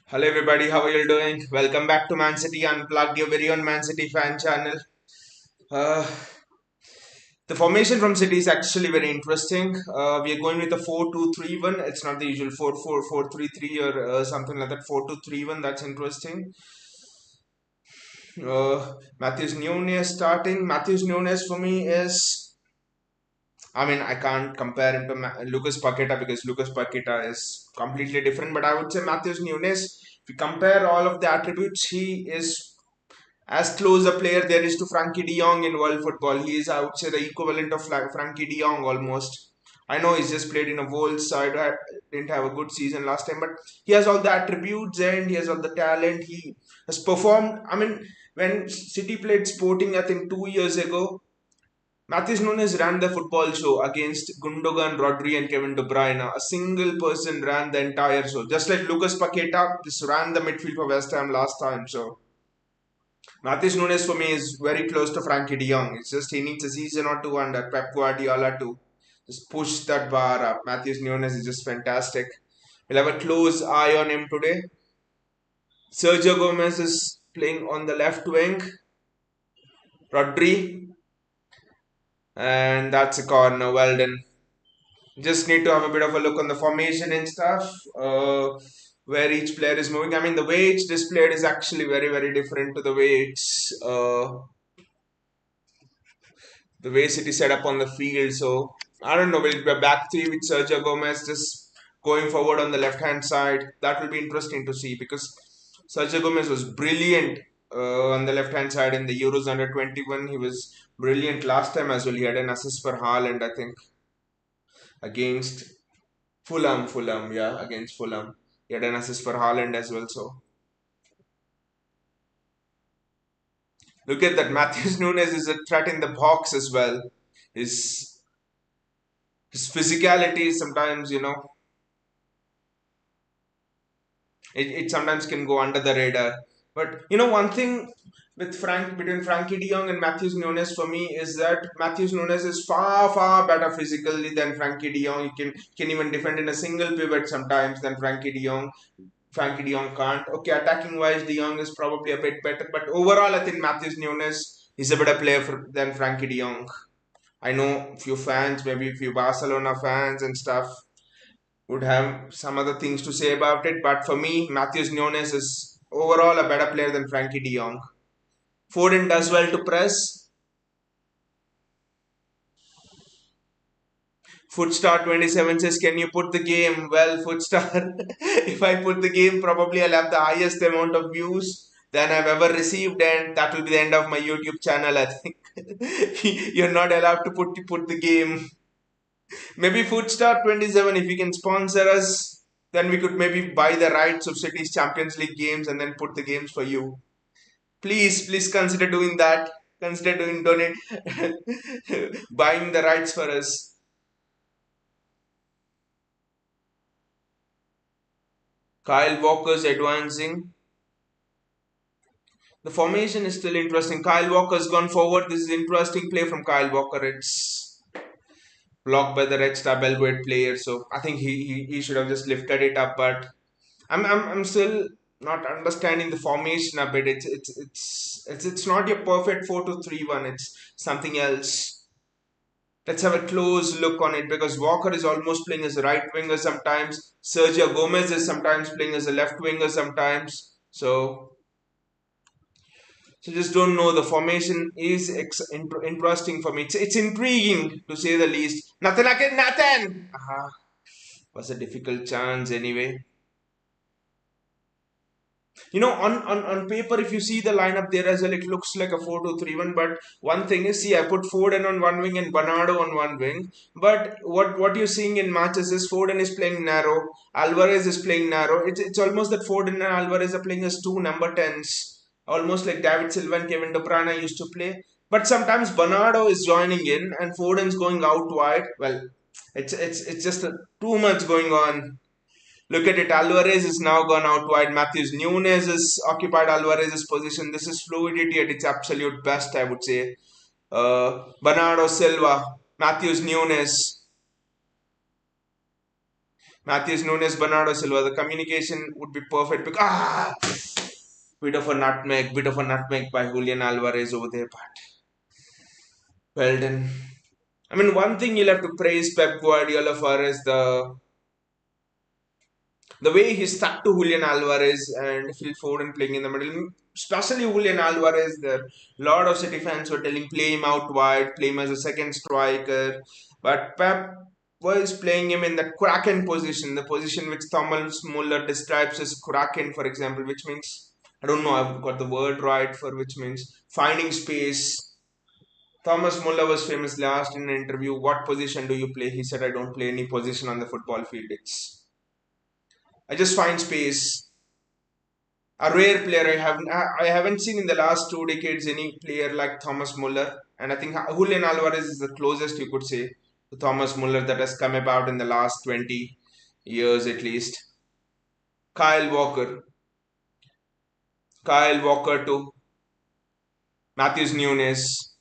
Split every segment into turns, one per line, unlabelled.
Hello everybody, how are you doing? Welcome back to Man City Unplugged, your very own Man City fan channel. Uh, the formation from City is actually very interesting. We are going with a 4-2-3-1. It's not the usual 4-4-4-3-3 or something like that. 4-2-3-1. That's interesting. Matthews Nunes starting. Matthews Nunes for me is, I mean, I can't compare him to Lucas Paqueta because Lucas Paqueta is completely different. But I would say Matthews Nunes, if you compare all of the attributes, he is as close a player there is to Frankie de Jong in world football. He is, I would say, the equivalent of Frankie de Jong almost. I know he's just played in a Wolves side. I didn't have a good season last time, but he has all the attributes and he has all the talent. He has performed. I mean, when City played Sporting, I think 2 years ago, Matheus Nunes ran the football show against Gundogan, Rodri, and Kevin De Bruyne. A single person ran the entire show, just like Lucas Paqueta just ran the midfield for West Ham last time. So Matheus Nunes for me is very close to Frankie de Jong. It's just he needs a season or two under Pep Guardiola to just push that bar up. Matheus Nunes is just fantastic. We'll have a close eye on him today. Sergio Gomez is playing on the left wing. Rodri, and that's a corner. Well done. Just need to have a bit of a look on the formation and stuff. Where each player is moving. I mean, the way it's displayed is actually very, very different to the way City set up on the field. So I don't know. We'll be back three with Sergio Gomez just going forward on the left hand side. That will be interesting to see because Sergio Gomez was brilliant on the left hand side in the Euros under 21. He was brilliant last time as well. He had an assist for Haaland, I think, against Fulham, yeah, against Fulham. He had an assist for Haaland as well. So look at that. Matheus Nunes is a threat in the box as well. His his physicality is sometimes, it sometimes can go under the radar. But one thing with between Frankie De Jong and Matheus Nunes for me is that Matheus Nunes is far far better physically than Frankie De Jong. He can even defend in a single pivot sometimes than Frankie De Jong. Frankie De Jong can't. Okay, attacking wise, De Jong is probably a bit better, but overall, I think Matheus Nunes is a better player than Frankie De Jong. I know a few fans, maybe a few Barcelona fans and stuff, would have some other things to say about it, but for me, Matheus Nunes is overall a better player than Frankie De Jong. Foden does well to press. Footstar 27 says, can you put the game? Well, Footstar, if I put the game, probably I'll have the highest amount of views than I've ever received, and that will be the end of my YouTube channel, I think. You're not allowed to put the game. Maybe Footstar 27, if you can sponsor us, then we could maybe buy the rights of City's Champions League games and then put the games for you. Please consider doing that. Consider doing donate, buying the rights for us. Kyle Walker's advancing. The formation is still interesting. Kyle Walker's gone forward. This is interesting play from Kyle Walker. It's blocked by the Red Star Belgrade player. So I think he should have just lifted it up. But I'm still not understanding the formation a bit. It's not your perfect 4-2-3-1. It's something else. Let's have a close look on it because Walker is almost playing as a right winger sometimes. Sergio Gomez is sometimes playing as a left winger sometimes. So just don't know. The formation is interesting for me. It's intriguing to say the least. Nothing like it, Nathan. Was a difficult chance anyway. On paper, if you see the lineup there as well, it looks like a 4-2-3-1. But one thing is, see, I put Foden on one wing and Bernardo on one wing. But what you're seeing in matches is Foden is playing narrow, Alvarez is playing narrow. It's almost that Foden and Alvarez are playing as two number 10s, almost like David Silva and Kevin De Bruyne used to play. But sometimes Bernardo is joining in and Foden's going out wide. Well, it's just too much going on. Look at it. Alvarez is now gone out wide. Matthews Nunes is occupied Alvarez's position. This is fluidity at its absolute best, I would say. Bernardo Silva, Matthews Nunes. Matthews Nunes, Bernardo Silva. The communication would be perfect because bit of a nutmeg by Julian Alvarez over there, but well done. I mean, one thing you'll have to praise Pep Guardiola for is the way he stuck to Julian Alvarez and Phil Foden playing in the middle, especially Julian Alvarez. There, a lot of City fans were telling play him out wide, play him as a second striker. But Pep was playing him in that Kraken position, the position which Thomas Muller describes as Kraken, for example, which means I don't know, I've got the word right for which means finding space. Thomas Muller was famously asked in an interview, "What position do you play?" He said, "I don't play any position on the football field. I just find space." A rare player I haven't seen in the last 2 decades any player like Thomas Muller, and I think Julian Alvarez is the closest you could say to Thomas Muller that has come about in the last 20 years at least. Kyle Walker, Kyle Walker to Matthews Nunes.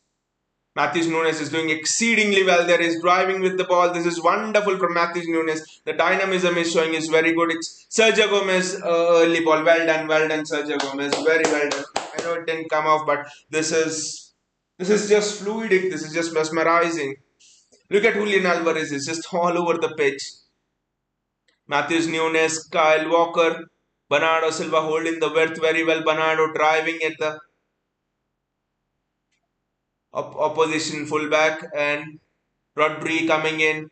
Matthews Nunes is doing exceedingly well there. He's driving with the ball. This is wonderful from Matthews Nunes. The dynamism is showing is very good. It's Sergio Gomez early ball. Well done, Sergio Gomez. Very well done. I know it didn't come off, but this is just fluidic. This is just mesmerizing. Look at Julian Alvarez. It's just all over the pitch. Matthews Nunes, Kyle Walker, Bernardo Silva holding the width very well. Bernardo driving at the opposition fullback and Rodri coming in.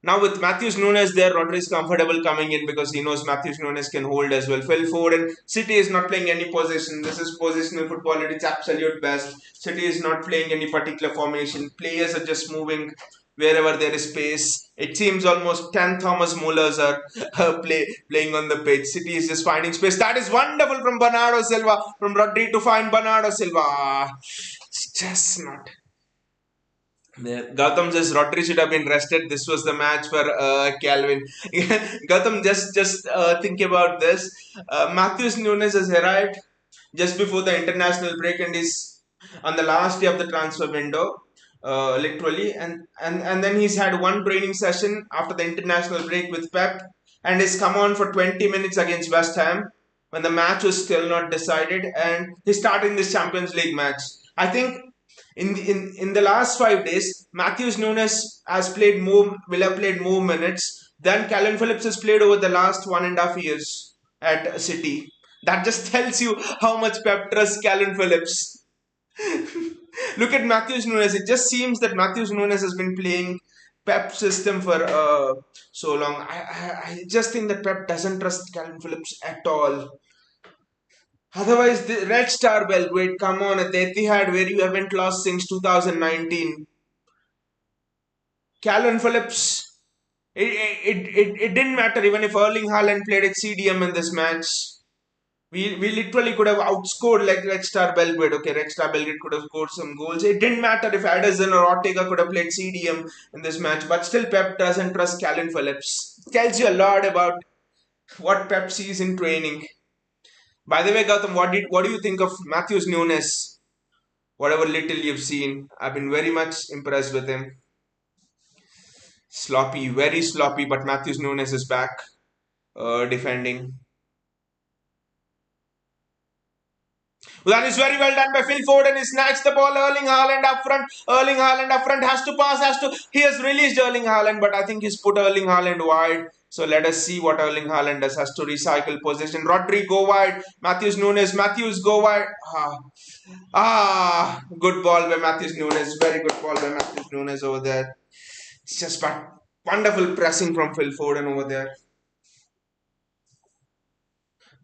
Now with Matthews Nunes there, Rodri is comfortable coming in because he knows Matthews Nunes can hold as well. Phil Foden, City is not playing any position. This is positional football at its absolute best. City is not playing any particular formation. Players are just moving wherever there is space. It seems almost 10 Thomas Mullers are playing on the pitch. City is just finding space. That is wonderful from Bernardo Silva, from Rodri to find Bernardo Silva. It's just not. Yeah. Gautam says Rodri should have been rested. This was the match for Calvin. Gautam, just think about this. Matthews Nunes has arrived just before the international break and is on the last day of the transfer window, literally, and then he's had one training session after the international break with Pep, and he's come on for 20 minutes against West Ham when the match was still not decided, and he's starting this Champions League match. I think in the last 5 days, Matthews Nunes will have played more minutes than Calvin Phillips has played over the last 1.5 years at City. That just tells you how much Pep trusts Calvin Phillips. Look at Matthews Nunes. It just seems that Matthews Nunes has been playing Pep's system for so long. I just think that Pep doesn't trust Calvin Phillips at all. Otherwise, the Red Star Belgrade, come on, at the Etihad where you haven't lost since 2019. Calvin Phillips, it didn't matter even if Erling Haaland played at CDM in this match. We literally could have outscored like Red Star Belgrade. Okay, Red Star Belgrade could have scored some goals. It didn't matter if Addison or Ortega could have played CDM in this match. But still, Pep doesn't trust Calvin Phillips. It tells you a lot about what Pep sees in training. By the way, Gautam, what do you think of Matthews Nunes? Whatever little you've seen, I've been very much impressed with him. Sloppy, very sloppy, but Matthews Nunes is back defending. Well, that is very well done by Phil Foden. He snatched the ball. Erling Haaland up front. Erling Haaland up front has to pass. He has released Erling Haaland, but I think he's put Erling Haaland wide. So let us see what Erling Haaland does. Has to recycle possession. Rodri go wide. Matthews Nunes. Matthews go wide. Good ball by Matthews Nunes. Very good ball by Matthews Nunes over there. It's just wonderful pressing from Phil Foden over there.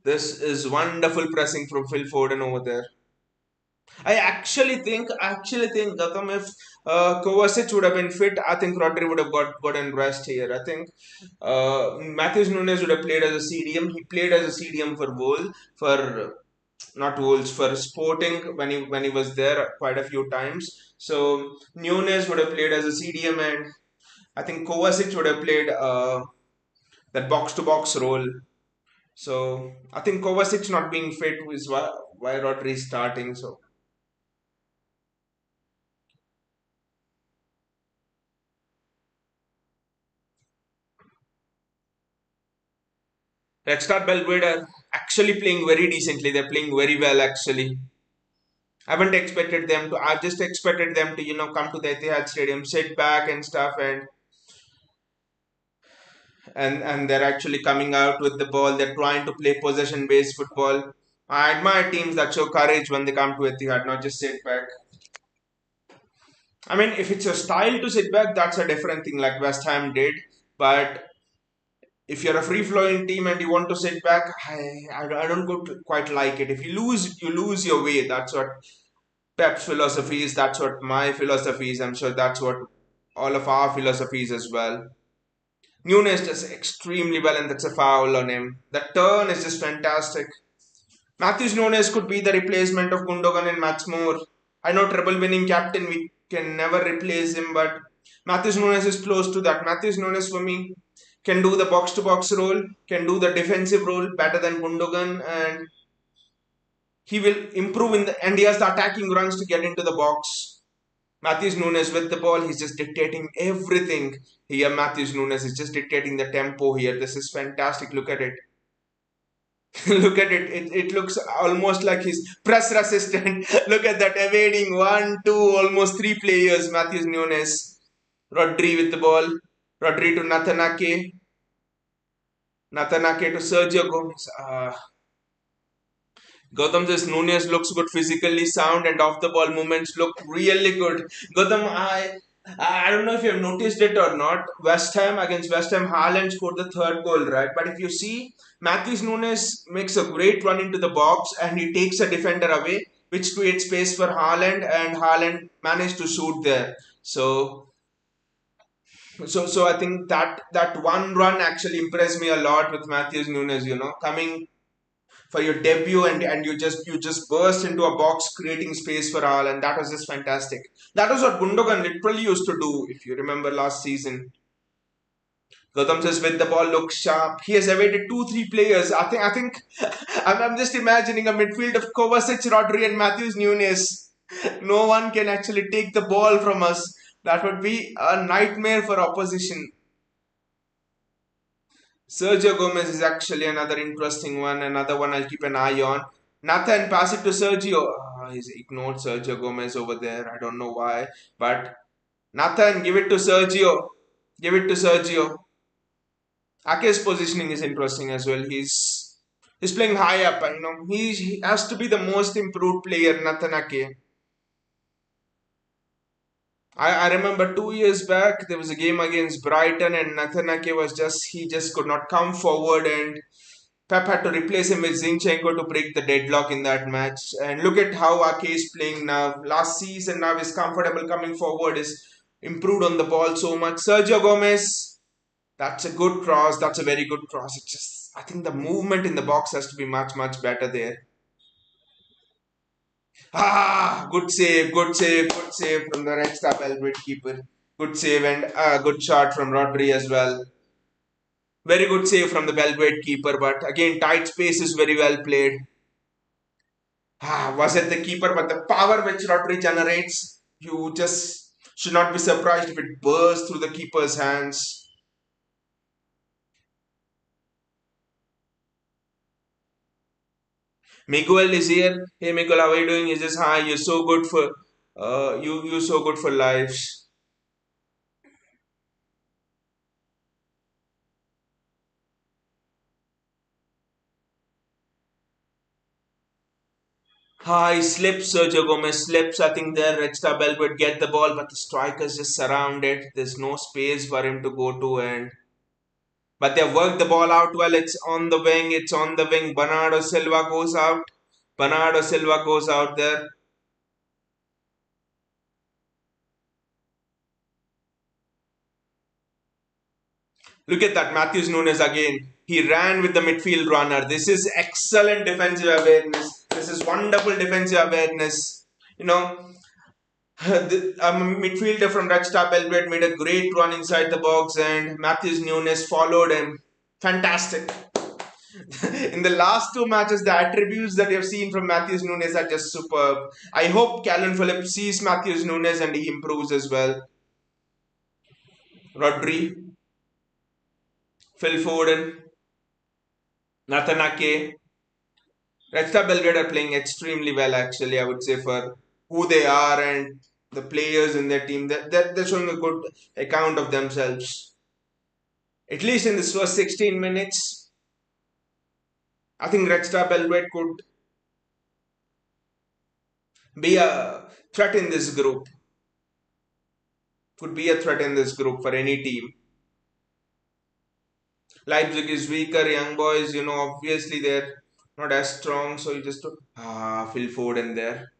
This is wonderful pressing from Phil Foden over there. I actually think Gautam, if Kovacic would have been fit, I think Rodri would have gotten rest here. I think Matthews Nunes would have played as a CDM. He played as a CDM for not Wolves for Sporting when he was there quite a few times. So Nunes would have played as a CDM, and I think Kovacic would have played that box to box role. So I think Kovacic not being fit is why Rodri is starting. So Red Star Belgrade are actually playing very decently. They're playing very well actually. I haven't expected them to. I just expected them to, come to the Etihad Stadium, sit back and stuff, and they're actually coming out with the ball. They're trying to play possession-based football. I admire teams that show courage when they come to Etihad, not just sit back. I mean, if it's your style to sit back, that's a different thing, like West Ham did. But if you're a free-flowing team and you want to sit back, I don't quite like it. If you lose your way. That's what Pep's philosophy is. That's what my philosophy is. I'm sure that's what all of our philosophies as well. Nunes does extremely well, and that's a foul on him. The turn is just fantastic. Matthews Nunes could be the replacement of Gundogan and Matchmore. I know treble winning captain, we can never replace him, but Matthews Nunes is close to that. Matthews Nunes for me can do the box to box role, can do the defensive role better than Gundogan, and he will improve and he has the attacking runs to get into the box. Matthews Nunes with the ball, he's just dictating everything here. Matthews Nunes is just dictating the tempo here. This is fantastic. Look at it. Look at it. It looks almost like he's press resistant. Look at that, evading one, two, almost three players. Matthews Nunes, Rodri with the ball, Rodri to Nathanake, Nathanake to Sergio Gomez. Gautam says Nunez looks good, physically sound, and off the ball movements look really good. Gautam, I don't know if you have noticed it or not. West Ham against West Ham, Haaland scored the third goal, right? But if you see, Matthews Nunes makes a great run into the box and he takes a defender away, which creates space for Haaland, and Haaland managed to shoot there. So I think that one run actually impressed me a lot with Matthews Nunes. Coming for your debut, and you just burst into a box creating space for all, and that was just fantastic. That was what Gundogan literally used to do, if you remember last season. Gautam says with the ball looks sharp. He has evaded 2-3 players. I think I'm just imagining a midfield of Kovacic, Rodri and Matthews Nunes. No one can actually take the ball from us. That would be a nightmare for opposition. Sergio Gomez is actually another interesting one, another one I'll keep an eye on. Nathan, pass it to Sergio. He's ignored Sergio Gomez over there. I don't know why. But Nathan, give it to Sergio. Give it to Sergio. Ake's positioning is interesting as well. He's playing high up, and he has to be the most improved player, Nathan Ake. I remember 2 years back there was a game against Brighton and Nathan Ake he just could not come forward, and Pep had to replace him with Zinchenko to break the deadlock in that match. And look at how Ake is playing now. Last season now is comfortable coming forward, is improved on the ball so much. Sergio Gomez, that's a good cross. That's a very good cross. I think the movement in the box has to be much, much better there. Good save from the Red Star Belgrade keeper. Good save and a good shot from Rodri as well. Very good save from the Belgrade keeper, but again, tight space is very well played. Was it the keeper? But the power which Rodri generates, you just should not be surprised if it bursts through the keeper's hands. Miguel is here. Hey Miguel, how are you doing? He says, hi, you're so good for you're so good for lives. He slips, Sergio Gomez slips. I think there Red Star Belgrade get the ball, but the strikers just surround it. There's no space for him to go to, and but they work the ball out well. It's on the wing. It's on the wing. Bernardo Silva goes out. Bernardo Silva goes out there. Look at that. Matthews Nunes again. He ran with the midfield runner. This is excellent defensive awareness. This is wonderful defensive awareness. You know, the midfielder from Red Star Belgrade made a great run inside the box, and Matthews Nunes followed him. Fantastic. In the last two matches, the attributes that you have seen from Matthews Nunes are just superb. I hope Calvin Phillips sees Matthews Nunes and he improves as well. Rodri, Phil Foden, Nathan Ake, Red Star Belgrade are playing extremely well, actually, I would say, for who they are and the players in their team. They're showing a good account of themselves. At least in this first 16 minutes, I think Red Star Belgrade could be a threat in this group. Could be a threat in this group for any team. Leipzig is weaker, young boys, obviously they're not as strong, so you just Phil Foden there.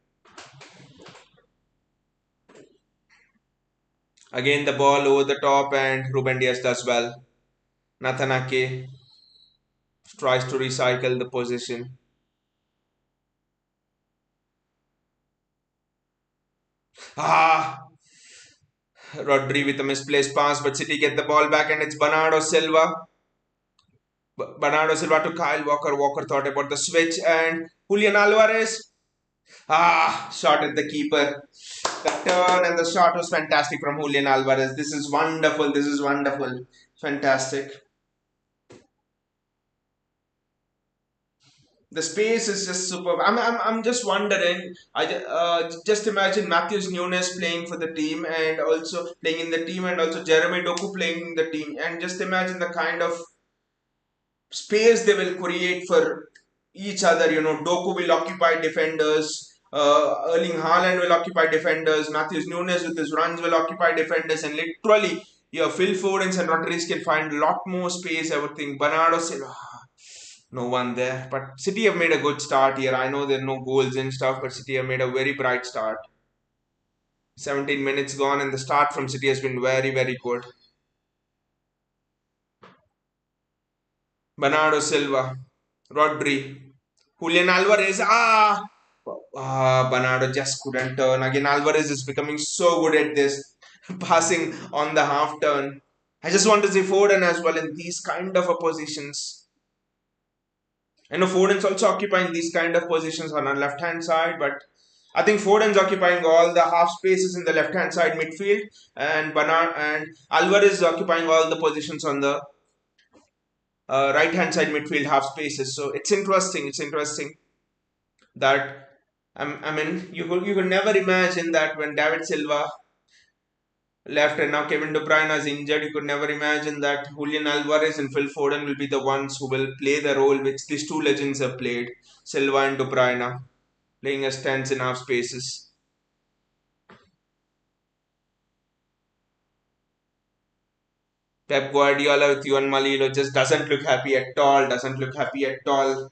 Again, the ball over the top, and Ruben Diaz does well. Nathan Ake tries to recycle the position. Ah, Rodri with a misplaced pass, but City get the ball back, and it's Bernardo Silva. Bernardo Silva to Kyle Walker. Walker thought about the switch, and Julian Alvarez. Shot at the keeper. The turn and the shot was fantastic from Julian Alvarez. This is wonderful. This is wonderful. Fantastic. The space is just superb. I'm just wondering. Just imagine Matthews Nunes playing for the team and also playing in the team, and also Jeremy Doku playing in the team, and just imagine the kind of space they will create for each other. Doku will occupy defenders. Erling Haaland will occupy defenders. Matthews Nunes with his runs will occupy defenders, and literally, Phil Foden and Rodriguez can find a lot more space. I would think Bernardo Silva, no one there. But City have made a good start here. I know there are no goals and stuff, but City have made a very bright start. 17 minutes gone, and the start from City has been very, very good. Bernardo Silva, Rodri, Julian Alvarez. Bernardo just couldn't turn. Again, Alvarez is becoming so good at this, passing on the half turn. I just want to see Foden as well in these kind of a positions. I know Foden's also occupying these kind of positions on the left hand side, but I think Foden's occupying all the half spaces in the left hand side midfield, and Bernard and Alvarez is occupying all the positions on the right hand side midfield half spaces. So it's interesting. It's interesting that I mean you could never imagine that when David Silva left and now Kevin De Bruyne is injured, you could never imagine that Julian Alvarez and Phil Foden will be the ones who will play the role which these two legends have played, Silva and De Bruyne, playing as tens in half spaces. Pep Guardiola with Juan Malilo just doesn't look happy at all. Doesn't look happy at all.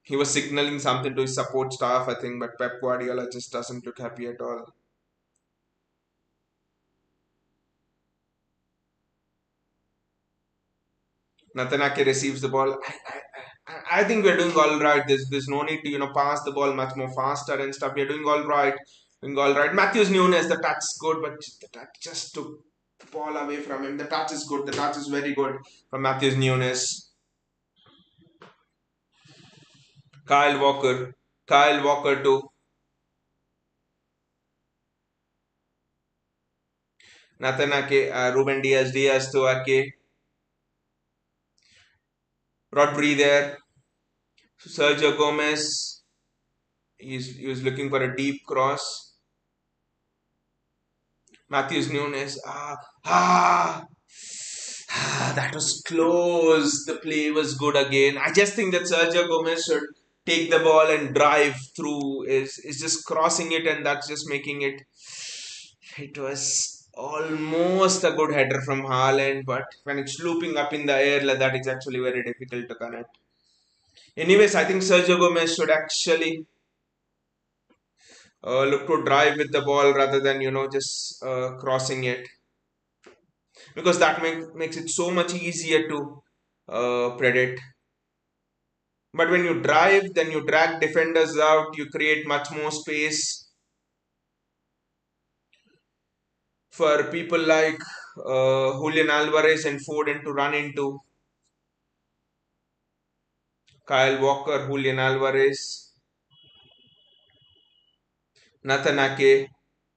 He was signaling something to his support staff, I think, but Pep Guardiola just doesn't look happy at all. Natanake receives the ball. I think we're doing all right. There's no need to pass the ball much more faster and stuff. We're doing all right. Doing all right. Matthews Nunes, the touch is good, but the touch just took the ball away from him. The touch is good. The touch is very good from Matthews Nunes. Kyle Walker. Kyle Walker to Natanake. Ruben Diaz. Diaz to Ake. Rodri there. Sergio Gomez. He was looking for a deep cross. Matthews Nunes. That was close. The play was good again. I just think that Sergio Gomez should take the ball and drive through. Is just crossing it, and that's just making it. It was almost a good header from Haaland, but when it's looping up in the air like that, it's actually very difficult to connect. Anyways, I think Sergio Gomez should actually look to drive with the ball rather than just crossing it, because that makes it so much easier to predict. But when you drive, then you drag defenders out, you create much more space for people like Julian Alvarez and Foden to run into. Kyle Walker, Julian Alvarez, Nathan Ake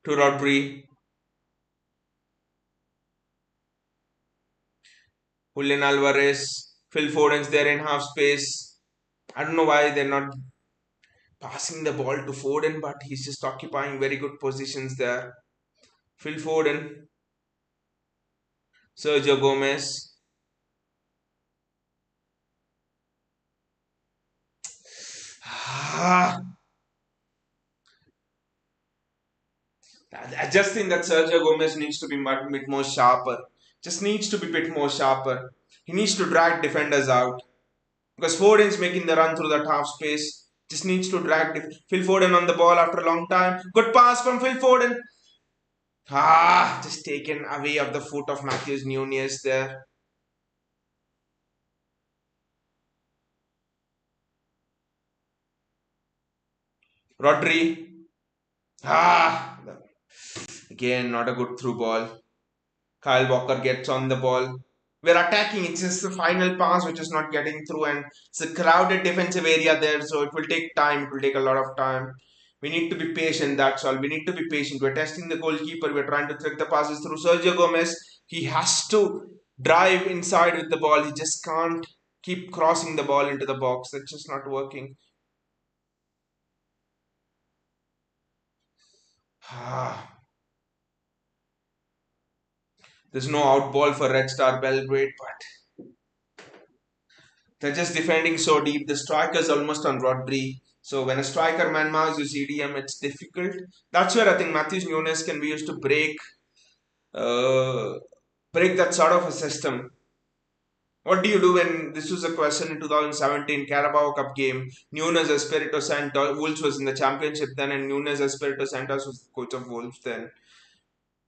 to Rodri. Julian Alvarez, Phil Foden's there in half space. I don't know why they're not passing the ball to Foden, but he's just occupying very good positions there. Phil Foden, Sergio Gomez. I just think that Sergio Gomez needs to be a bit more sharper. Just needs to be a bit more sharper. He needs to drag defenders out. Because Foden's making the run through that half space. Just needs to drag Phil Foden on the ball after a long time. Good pass from Phil Foden. Just taken away of the foot of Matthews Nunez there. Rodri. Ah, again, not a good through ball. Kyle Walker gets on the ball. We're attacking. It's just the final pass which is not getting through, and it's a crowded defensive area there, so it will take time. It will take a lot of time. We need to be patient. That's all. We need to be patient. We're testing the goalkeeper. We're trying to thread the passes through Sergio Gomez. He has to drive inside with the ball. He just can't keep crossing the ball into the box. That's just not working. There's no out ball for Red Star Belgrade, but they're just defending so deep. The striker's almost on Rodri. So when a striker man marks his EDM, it's difficult. That's where I think Matthews Nunes can be used to uh, break that sort of a system. What do you do when this was a question in 2017 Carabao Cup game? Nunes Espirito Santos, Wolves was in the championship then, and Nunes Espirito Santos was the coach of Wolves then.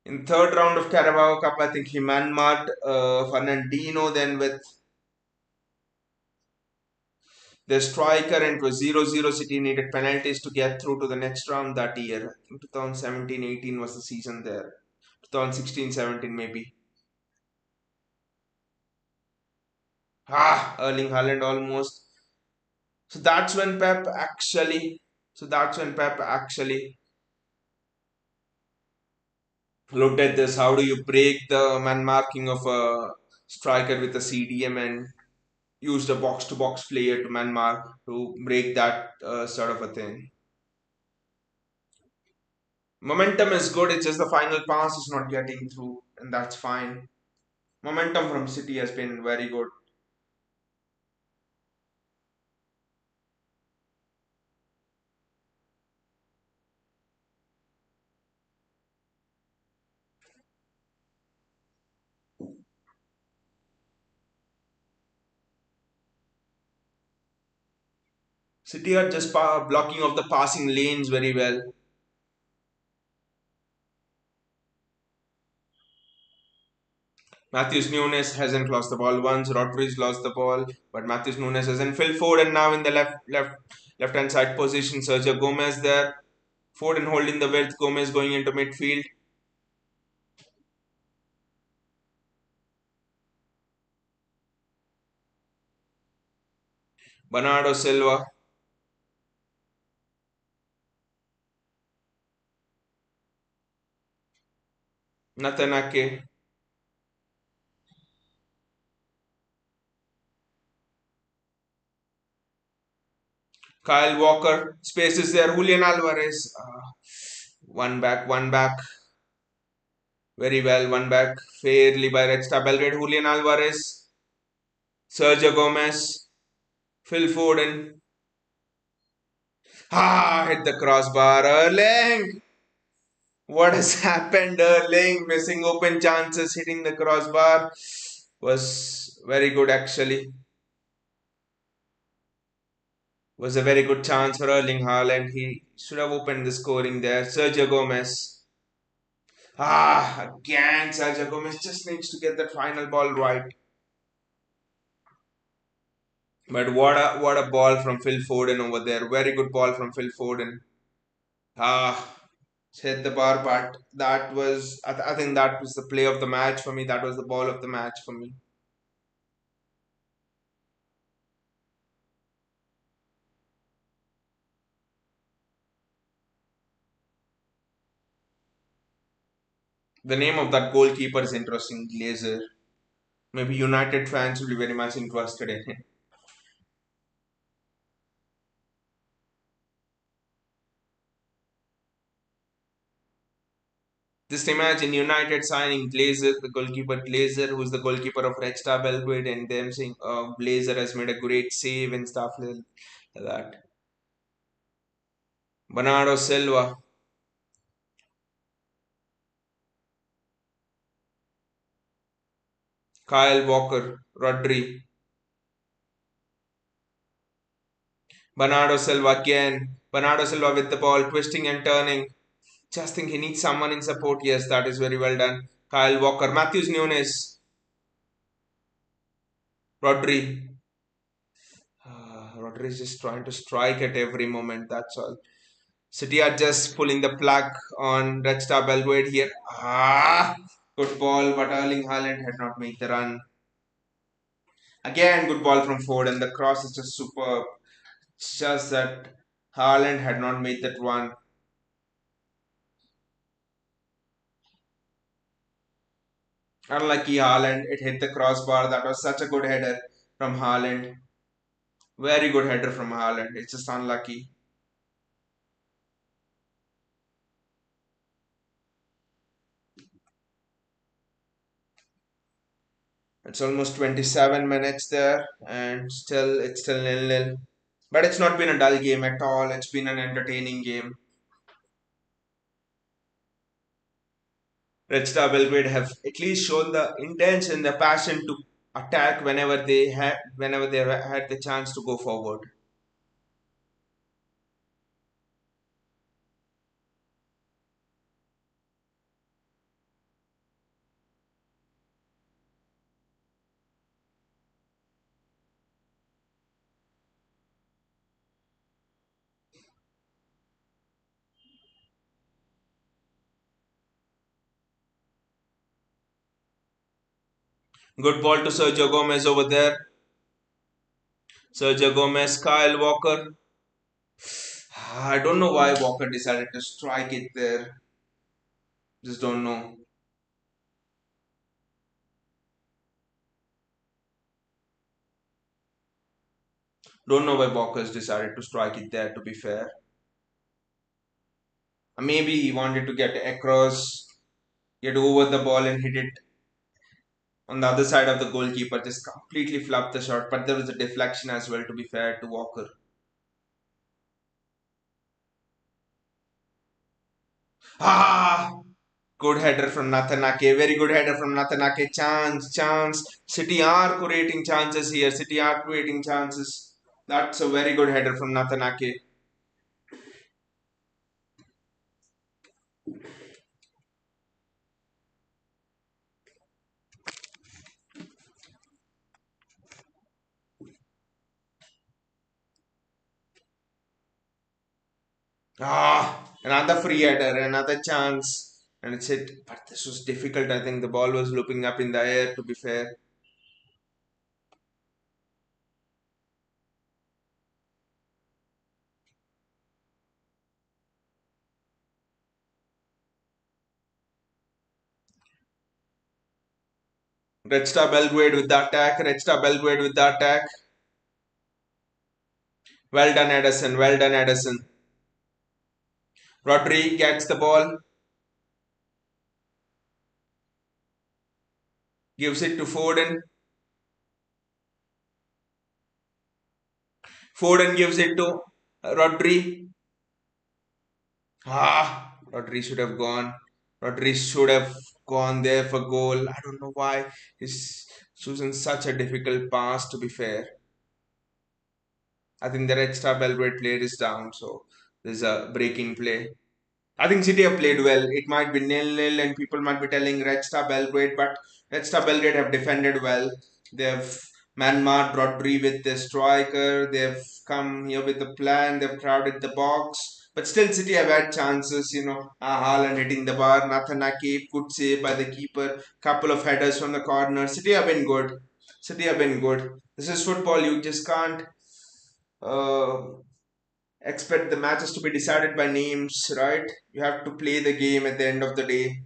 In third round of Carabao Cup, I think he man marked Fernandinho then with the striker, and it was 0-0. City needed penalties to get through to the next round that year. I think 2017-18 was the season there. 2016-17 maybe. Erling Haaland almost. So that's when Pep actually. So that's when Pep actually looked at this. How do you break the man marking of a striker with a CDM and use the box to box player to man mark to break that sort of a thing? Momentum is good, it's just the final pass is not getting through, and that's fine. Momentum from City has been very good. City are just blocking off the passing lanes very well. Matthews Nunes hasn't lost the ball once. Rodri's lost the ball, but Matthews Nunes hasn't. Phil Foden now in the left hand side position. Sergio Gomez there. Foden holding the width. Gomez going into midfield. Bernardo Silva. Nathan Ake. Kyle Walker. Spaces there. Julian Alvarez. One back, one back. Very well, one back fairly by Red Star Belgrade. Julian Alvarez, Sergio Gomez, Phil Foden. Hit the crossbar. Erling! What has happened? Erling missing open chances, hitting the crossbar was very good actually. Was a very good chance for Erling Haaland. He should have opened the scoring there. Sergio Gomez. Again, Sergio Gomez just needs to get that final ball right. But what a ball from Phil Foden over there. Very good ball from Phil Foden. Ah, hit the bar, but that was I think that was the play of the match for me. That was the ball of the match for me. The name of that goalkeeper is interesting, Glazer. Maybe United fans will be very much interested in it. Just imagine United signing Glazer, the goalkeeper Glazer, who's the goalkeeper of Red Star Belgrade, and them saying, Glazer has made a great save and stuff like that. Bernardo Silva, Kyle Walker, Rodri, Bernardo Silva again. Bernardo Silva with the ball, twisting and turning. Just think he needs someone in support. Yes, that is very well done. Kyle Walker, Matthews Nunes, Rodri. Rodri is just trying to strike at every moment. That's all. City are just pulling the plug on Red Star Belgrade here. Good ball, but Erling Haaland had not made the run. Again, good ball from Ford, and the cross is just superb. It's just that Haaland had not made that one. Unlucky Haaland, it hit the crossbar. That was such a good header from Haaland. Very good header from Haaland. It's just unlucky. It's almost 27 minutes there, and it's still nil-nil. But it's not been a dull game at all. It's been an entertaining game. Red Star Belgrade have at least shown the intent and the passion to attack whenever they had the chance to go forward. Good ball to Sergio Gomez over there. Sergio Gomez, Kyle Walker. I don't know why Walker decided to strike it there. Just don't know. Don't know why Walker's decided to strike it there, to be fair. Maybe he wanted to get across, get over the ball and hit it on the other side of the goalkeeper. Just completely flubbed the shot, but there was a deflection as well, to be fair to Walker. Ah! Good header from Nathanake. Very good header from Nathanake. Chance. City are creating chances here. City are creating chances. That's a very good header from Nathanake. Another free header, another chance. And it's it. But this was difficult. I think the ball was looping up in the air, to be fair. Red Star Belgrade with the attack. Red Star Belgrade with the attack. Well done, Edison. Well done, Edison. Rodri gets the ball. Gives it to Foden. Foden gives it to Rodri. Rodri should have gone. Rodri should have gone there for goal. I don't know why he's choosing such a difficult pass, to be fair. I think the Red Star Belgrade player is down, so there's a breaking play. I think City have played well. It might be nil-nil, and people might be telling Red Star Belgrade, but Red Star Belgrade have defended well. They've man-marked Rodri with the striker. They've come here with a plan. They've crowded the box. But still, City have had chances. Haaland hitting the bar. Nathan Ake, good save by the keeper. Couple of headers from the corner. City have been good. City have been good. This is football. You just can't uh, expect the matches to be decided by names, right? You have to play the game at the end of the day.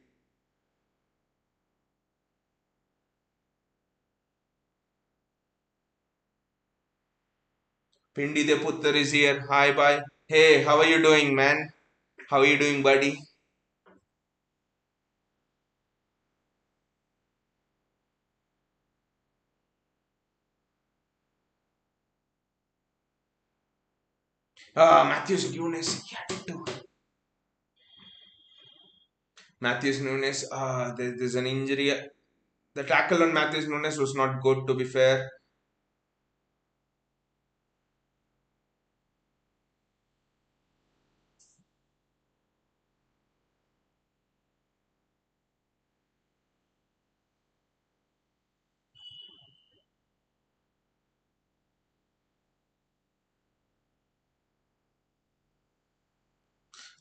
Pindi de Puttar is here. Hi, bye. Hey, how are you doing, man? How are you doing, buddy? Matthews Nunes. Matthews Nunes. There's an injury. The tackle on Matthews Nunes was not good, to be fair.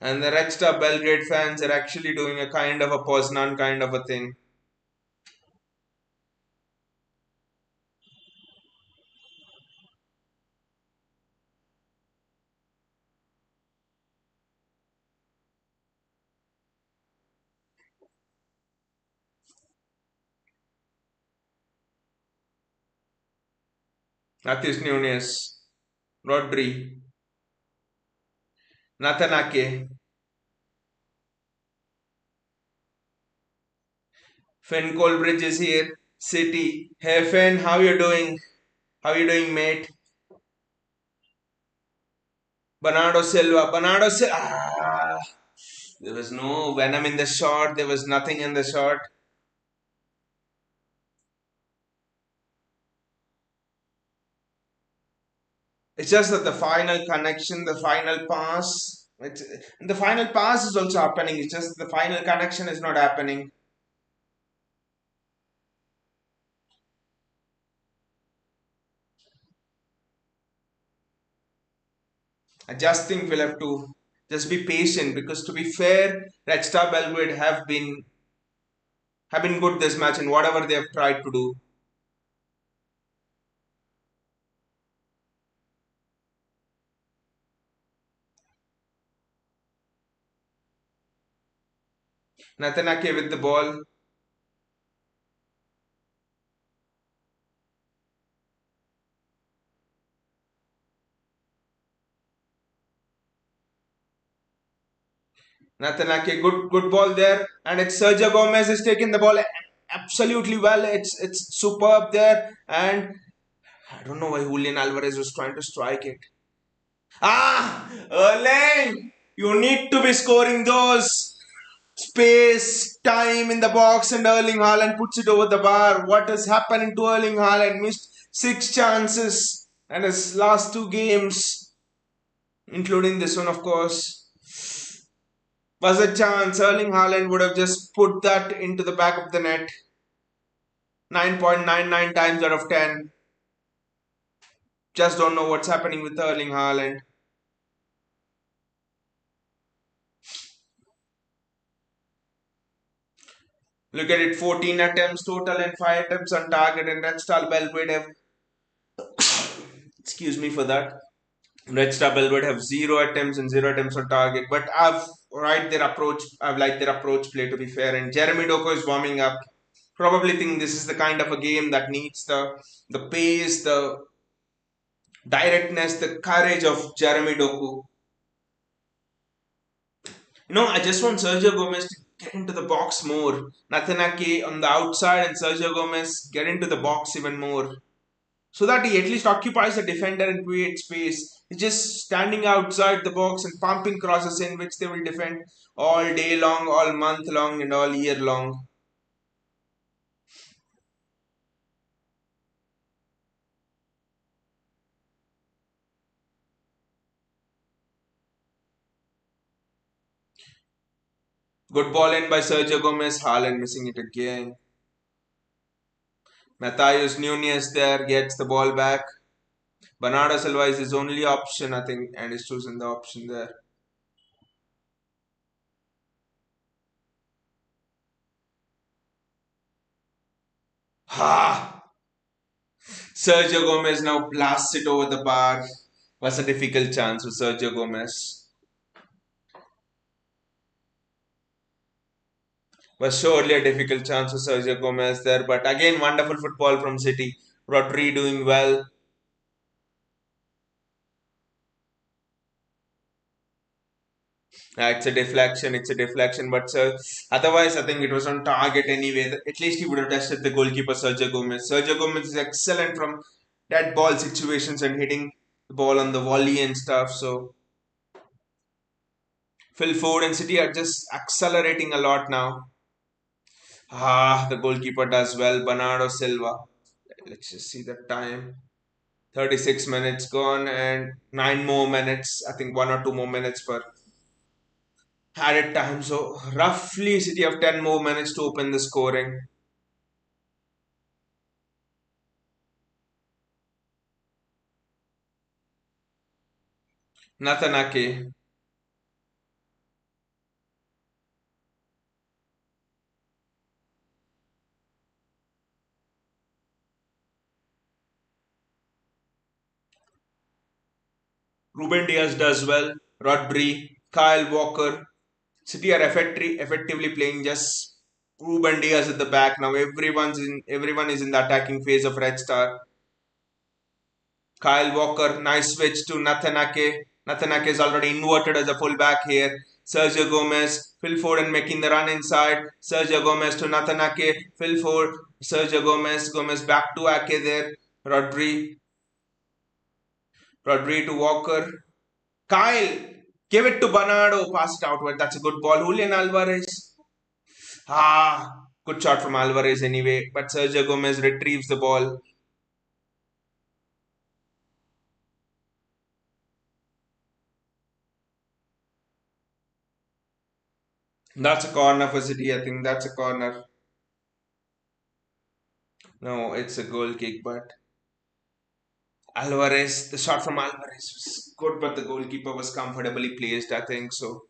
And the Red Star Belgrade fans are actually doing a kind of a Poznan kind of a thing. Matthews Nunes, Rodri, Nathan Ake, Finn Colbridge is here. City. Hey Finn, how you doing? How you doing, mate? Bernardo Silva. Bernardo Silva. There was no venom in the shot. There was nothing in the shot. It's just that the final connection, the final pass, the final pass is also happening. It's just the final connection is not happening. I just think we'll have to just be patient because, to be fair, Red Star Belgrade have been good this match in whatever they have tried to do. Nathan with the ball. Nathan good ball there, and it's Sergio Gomez is taking the ball absolutely well. It's superb there, and I don't know why Julian Alvarez was trying to strike it. Erling, you need to be scoring those. Space, time in the box, and Erling Haaland puts it over the bar. What has happened to Erling Haaland? Missed six chances, and his last two games, including this one, of course, was a chance. Erling Haaland would have just put that into the back of the net. 9.99 times out of 10. Just don't know what's happening with Erling Haaland. Look at it, 14 attempts total and 5 attempts on target, and Red Star Belgrade have, excuse me for that, Red Star Belgrade have 0 attempts and 0 attempts on target. But I've liked their approach play, to be fair, and Jeremy Doku is warming up. Probably think this is the kind of a game that needs the pace, the directness, the courage of Jeremy Doku. I just want Sergio Gomez to get into the box more. Nathanake on the outside and Sergio Gomez get into the box even more. So that he at least occupies the defender and creates space. He's just standing outside the box and pumping crosses in which they will defend all day long, all month long, and all year long. Good ball in by Sergio Gomez. Haaland missing it again. Matthias Nunez there gets the ball back. Bernardo Silva is his only option, I think, and he's choosing the option there. Ha! Sergio Gomez now blasts it over the bar. Was a difficult chance for Sergio Gomez. Was surely a difficult chance for Sergio Gomez there, but again, wonderful football from City. Rodri doing well. It's a deflection. It's a deflection. But otherwise, I think it was on target anyway. At least he would have tested the goalkeeper, Sergio Gomez. Sergio Gomez is excellent from dead ball situations and hitting the ball on the volley and stuff. So Phil Ford and City are just accelerating a lot now. The goalkeeper does well. Bernardo Silva. Let's just see the time. 36 minutes gone and 9 more minutes. I think 1 or 2 more minutes per added time. So roughly City have 10 more minutes to open the scoring. Natanake. Ruben Diaz does well. Rodri. Kyle Walker. City are effectively playing just Ruben Diaz at the back now. Everyone is in the attacking phase of Red Star. Kyle Walker, nice switch to Natanake. Natanake is already inverted as a fullback here. Sergio Gomez, Phil Foden making the run inside. Sergio Gomez to Natanake, Phil Ford, Sergio Gomez, Gomez back to Ake there. Rodri, Rodri to Walker. Kyle, give it to Bernardo, pass it outward. That's a good ball. Julian Alvarez. Good shot from Alvarez anyway. But Sergio Gomez retrieves the ball. That's a corner for City. I think that's a corner. No, it's a goal kick, but Alvarez, the shot from Alvarez was good, but the goalkeeper was comfortably placed, I think so.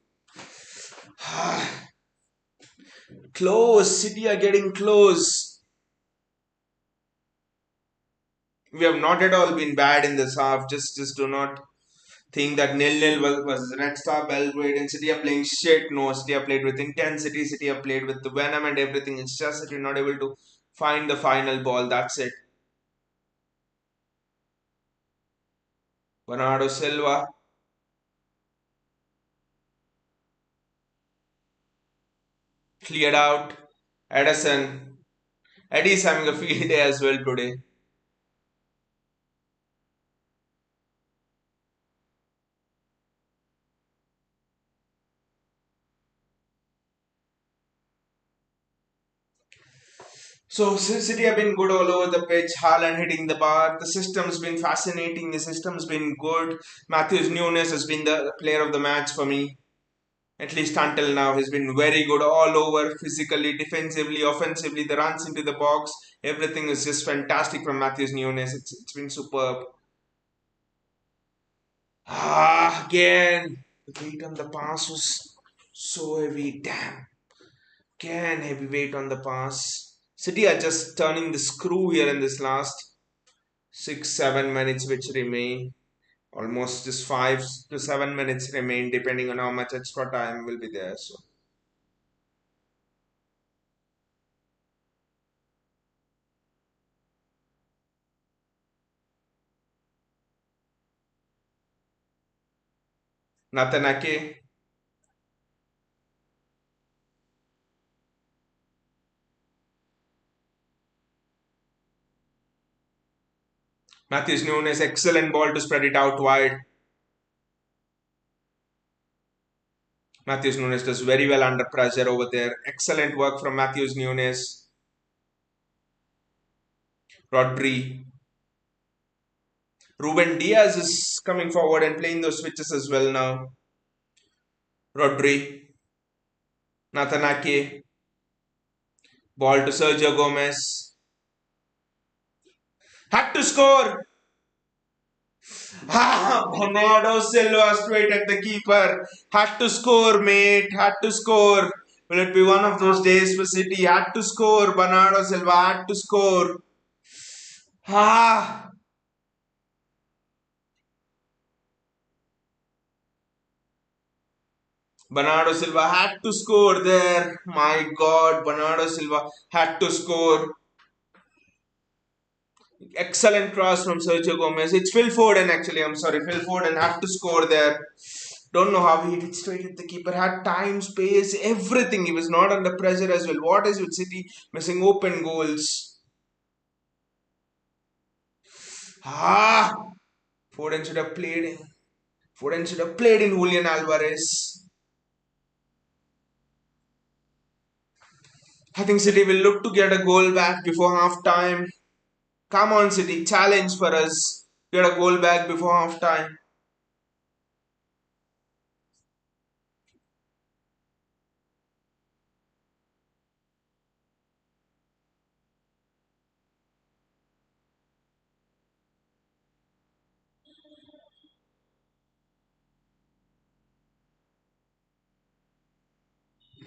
Close, City are getting close. We have not at all been bad in this half. Just do not think that nil-nil was Red Star Belgrade and City are playing shit. No, City are played with intensity. City are played with the venom and everything. It's just that you're not able to find the final ball. That's it. Bernardo Silva cleared out. Edison. Eddie's having a field day as well today. So City have been good all over the pitch. Haaland hitting the bar. The system's been fascinating. The system's been good. Matthews Nunes has been the player of the match for me. At least until now, he's been very good all over, physically, defensively, offensively. The runs into the box, everything is just fantastic from Matthews Nunes. It's been superb. Again, the weight on the pass was so heavy. Damn. Again, heavy weight on the pass. City are just turning the screw here in this last 6 7 minutes which remain. Almost just 5 to 7 minutes remain, depending on how much extra time will be there. So Natanake, Matthews Nunes, excellent ball to spread it out wide. Matthews Nunes does very well under pressure over there. Excellent work from Matthews Nunes. Rodri. Ruben Diaz is coming forward and playing those switches as well now. Rodri. Natanake. Ball to Sergio Gomez. Had to score. Bernardo Silva straight at the keeper. Had to score, mate. Had to score. Will it be one of those days for City? Had to score. Bernardo Silva had to score. Ah. Bernardo Silva had to score there. My God, Bernardo Silva had to score. Excellent cross from Sergio Gomez. It's Phil Foden actually. I'm sorry. Phil Foden had to score there. Don't know how he hit it straight at the keeper. Had time, space, everything. He was not under pressure as well. What is with City missing open goals? Ah, Foden should have played. Foden should have played in Julian Alvarez. I think City will look to get a goal back before half time. Come on, City, challenge for us. Get a goal back before half time.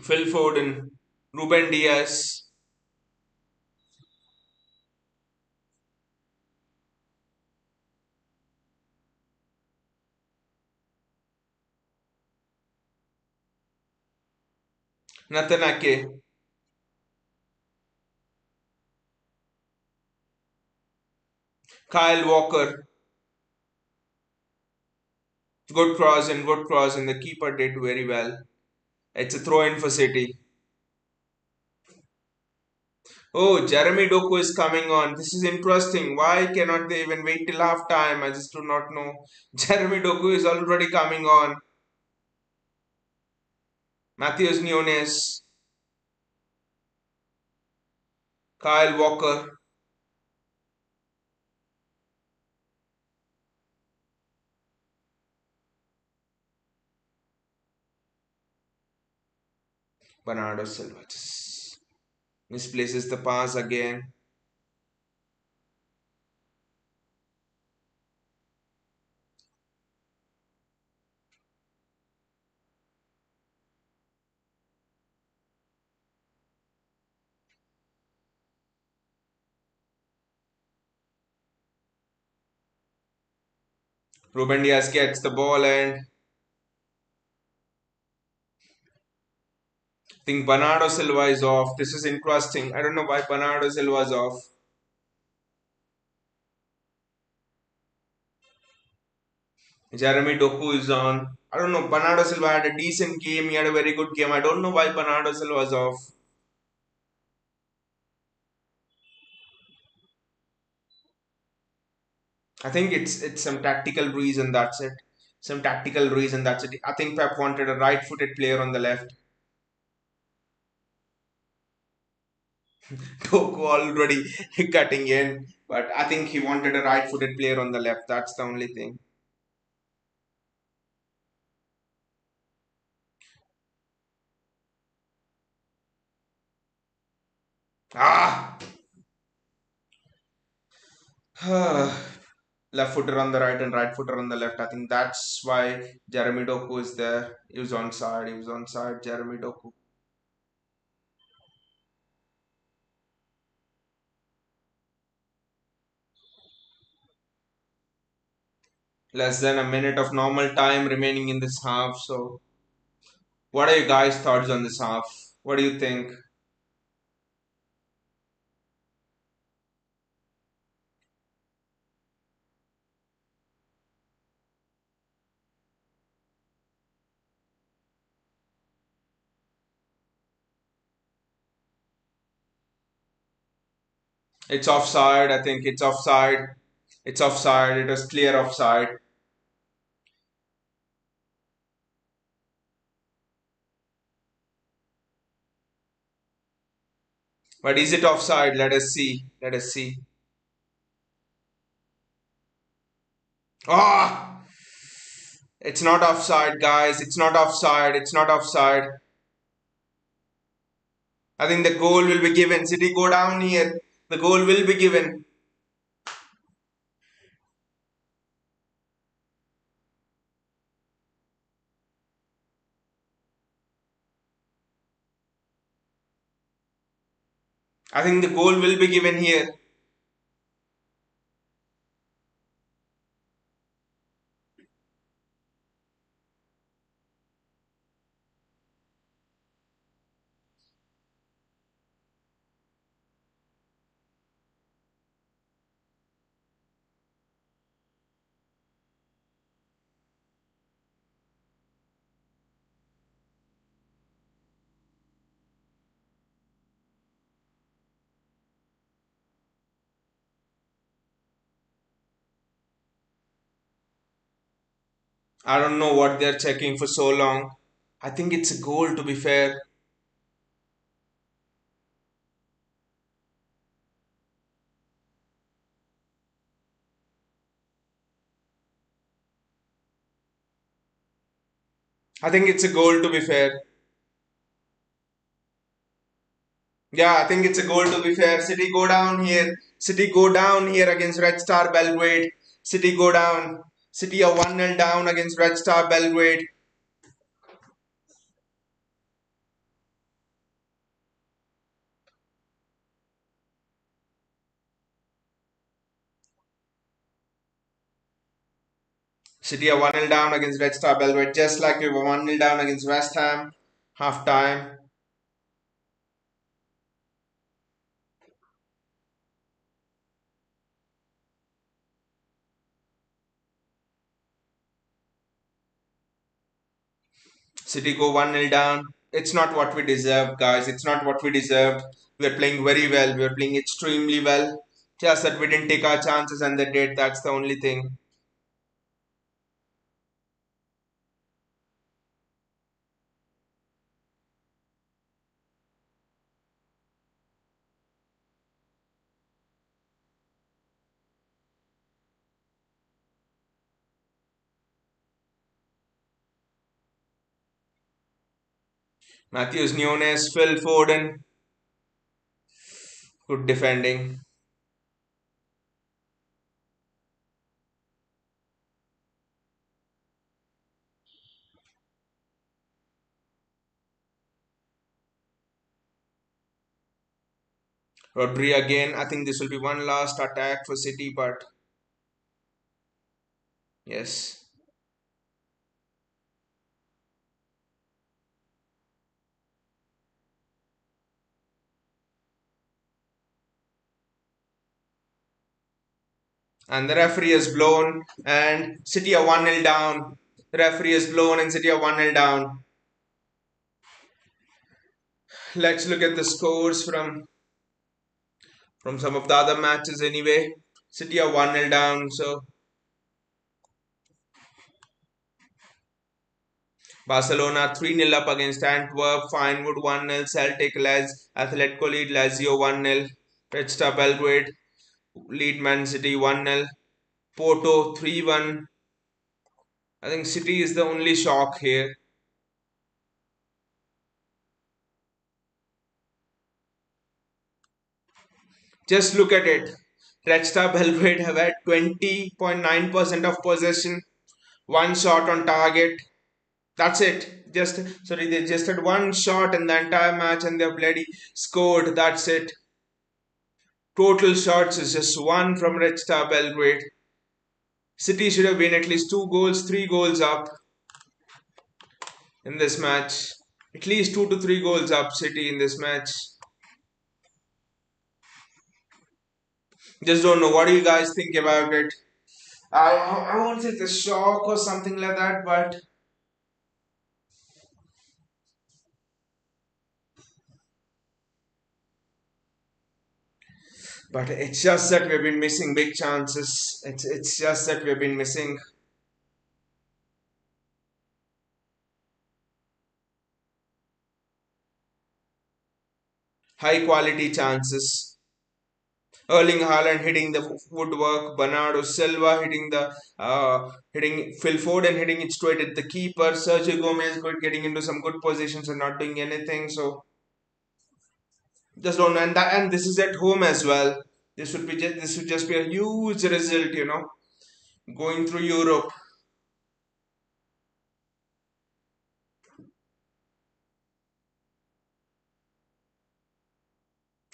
Phil Foden, Ruben Diaz, Nathan Ake, Kyle Walker. Good cross, and the keeper did very well. It's a throw in for City. Oh, Jeremy Doku is coming on. This is interesting. Why cannot they even wait till half time? I just do not know. Jeremy Doku is already coming on. Matthews Nunes, Kyle Walker, Bernardo Silva just misplaces the pass again. Ruben Diaz gets the ball and I think Bernardo Silva is off. This is interesting. I don't know why Bernardo Silva is off. Jeremy Doku is on. I don't know. Bernardo Silva had a decent game. He had a very good game. I don't know why Bernardo Silva is off. I think it's some tactical reason. That's it. Some tactical reason. That's it. I think Pep wanted a right-footed player on the left. Doku already cutting in, but I think he wanted a right-footed player on the left. That's the only thing. Ah, left footer on the right and right footer on the left. I think that's why Jeremy Doku is there. He was on side. He was on side. Jeremy Doku. Less than a minute of normal time remaining in this half. So, what are you guys' thoughts on this half? What do you think? It's offside. I think it's offside. It's offside. It was clear offside. But is it offside? Let us see. Let us see. Ah! It's not offside, guys. It's not offside. It's not offside. I think the goal will be given. City go down here. The goal will be given. I think the goal will be given here. I don't know what they're checking for so long. I think it's a goal, to be fair. I think it's a goal, to be fair. Yeah, I think it's a goal, to be fair. City go down here. City go down here against Red Star Belgrade. City go down. City are 1-0 down against Red Star Belgrade. City are 1-0 down against Red Star Belgrade, just like we were 1-0 down against West Ham. Half time. City go 1-0 down. It's not what we deserve, guys. It's not what we deserved. We're playing very well. We're playing extremely well. Just that we didn't take our chances and they did. That's the only thing. Matthews Nunes, Phil Foden, good defending. Rodri again. I think this will be one last attack for City, but yes. And the referee has blown, and City are 1-0 down. The referee has blown, and City are 1-0 down. Let's look at the scores from some of the other matches anyway. City are 1-0 down, so Barcelona 3-0 up against Antwerp, Feyenoord 1-0, Celtic Atletico lead Lazio 1-0, Red Star Belgrade lead Man City 1-0, Porto 3-1. I think City is the only shock here. Just look at it. Red Star Belgrade have had 20.9% of possession, one shot on target. That's it. They just had one shot in the entire match and they bloody scored. That's it. Total shots is just one from Red Star Belgrade. City should have been at least 2 goals, 3 goals up in this match. At least 2 to 3 goals up, City in this match. Just don't know. What do you guys think about it? I won't say it's a shock or something like that, but it's just that we've been missing big chances. It's just that we've been missing high quality chances. Erling Haaland hitting the woodwork, Bernardo Silva hitting Phil Foden hitting it straight at the keeper, Sergio Gomez getting into some good positions and not doing anything. So just don't know. And this is at home as well. This would just be a huge result, going through Europe.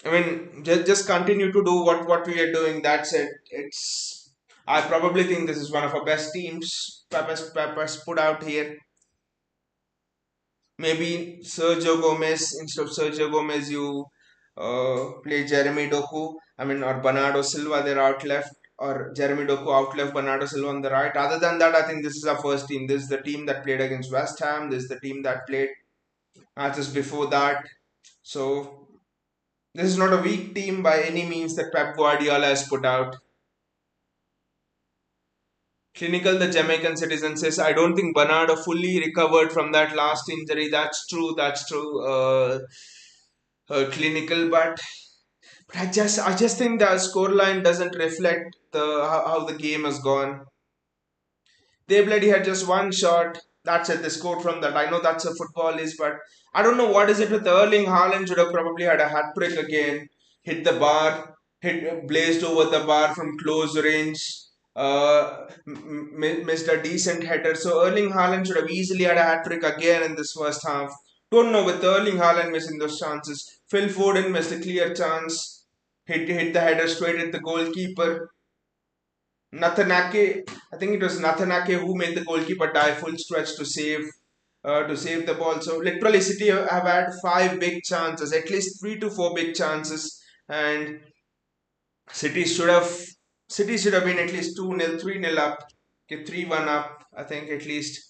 I mean, just continue to do what we are doing. That's it. I probably think this is one of our best teams Pepe's put out here. Maybe Sergio Gomez, instead of Sergio Gomez, you play Jeremy Doku. I mean, or Bernardo Silva, they're out left, or Jeremy Doku out left, Bernardo Silva on the right. Other than that, I think this is our first team. This is the team that played against West Ham. This is the team that played matches before that. So this is not a weak team by any means that Pep Guardiola has put out. Clinical, the Jamaican citizen says, I don't think Bernardo fully recovered from that last injury. That's true. That's true. Clinical, but I just think the scoreline doesn't reflect how the game has gone. They bloody had just one shot. That's it. They scored from that. I know that's a football is, but I don't know what is it with Erling Haaland. Should have probably had a hat trick again. Hit the bar, hit blazed over the bar from close range. Missed a decent header. So Erling Haaland should have easily had a hat trick again in this first half. Don't know with Erling Haaland missing those chances. Phil Foden missed a clear chance. Hit the header straight at the goalkeeper. Nathanake, I think it was Nathanake who made the goalkeeper die full stretch to save the ball. So literally, City have had five big chances, at least three to four big chances, and City should have City should have been at least 2-0, 3-0 up, okay, 3-1 up. I think at least.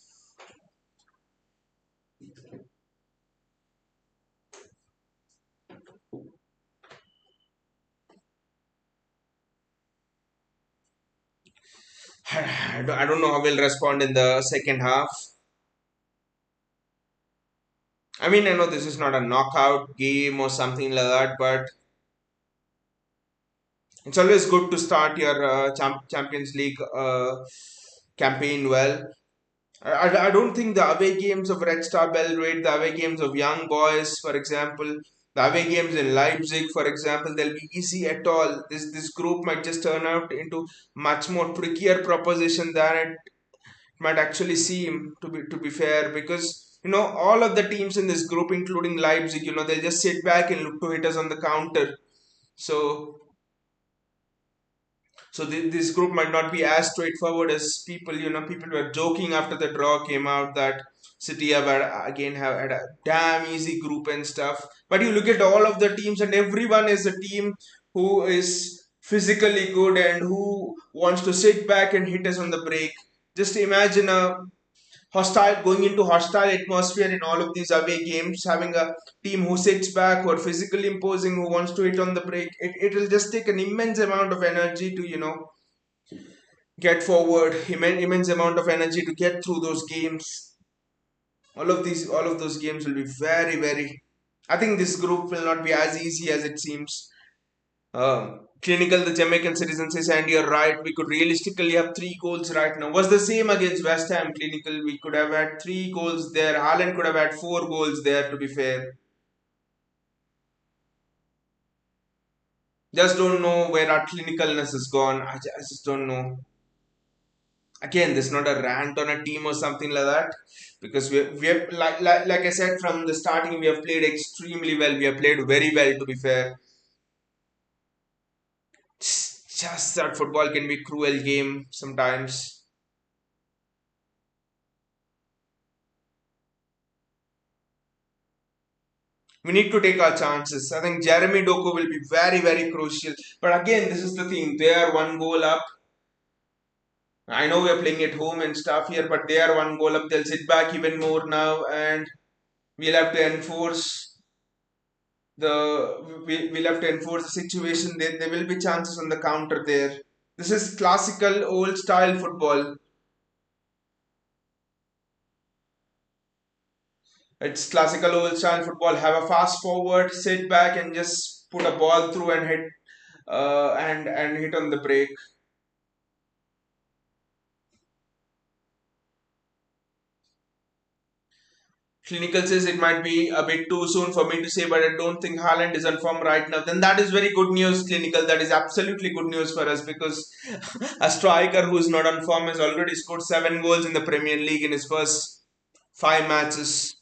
I don't know how we'll respond in the second half. I mean, I know this is not a knockout game or something like that, but it's always good to start your Champions League campaign well. I don't think the away games of Red Star Belgrade, the away games of Young Boys, for example, the away games in Leipzig, for example, they'll be easy at all. This group might just turn out into much more trickier proposition than it might actually seem. To be fair, because all of the teams in this group, including Leipzig, they'll just sit back and look to hit us on the counter. So this group might not be as straightforward as people were joking after the draw came out that City have had a damn easy group and stuff. But you look at all of the teams, and everyone is a team who is physically good and who wants to sit back and hit us on the break. Just imagine a hostile going into hostile atmosphere in all of these away games, having a team who sits back, who are physically imposing, who wants to hit on the break. It will just take an immense amount of energy to get forward, immense amount of energy to get through those games. All of those games will be very, very. I think this group will not be as easy as it seems. Clinical, the Jamaican citizen says, and you're right. We could realistically have three goals right now. Was the same against West Ham. Clinical, we could have had three goals there. Haaland could have had four goals there. To be fair, just don't know where our clinicalness has gone. I just don't know. Again, this is not a rant on a team or something like that, because we have like I said from the starting, we have played extremely well. We have played very well. To be fair, just that football can be a cruel game sometimes. We need to take our chances. I think Jeremy Doku will be very, very crucial. But again, this is the thing. They are one goal up. I know we are playing at home and stuff here, but they are one goal up. They'll sit back even more now, and we'll have to enforce we'll have to enforce the situation. There will be chances on the counter there. This is classical old style football. It's classical old style football. Have a fast forward, sit back, and just put a ball through and hit and hit on the break. Clinical says it might be a bit too soon for me to say, but I don't think Haaland is on form right now. Then that is very good news, Clinical. That is absolutely good news for us, because a striker who is not on form has already scored 7 goals in the Premier League in his first 5 matches.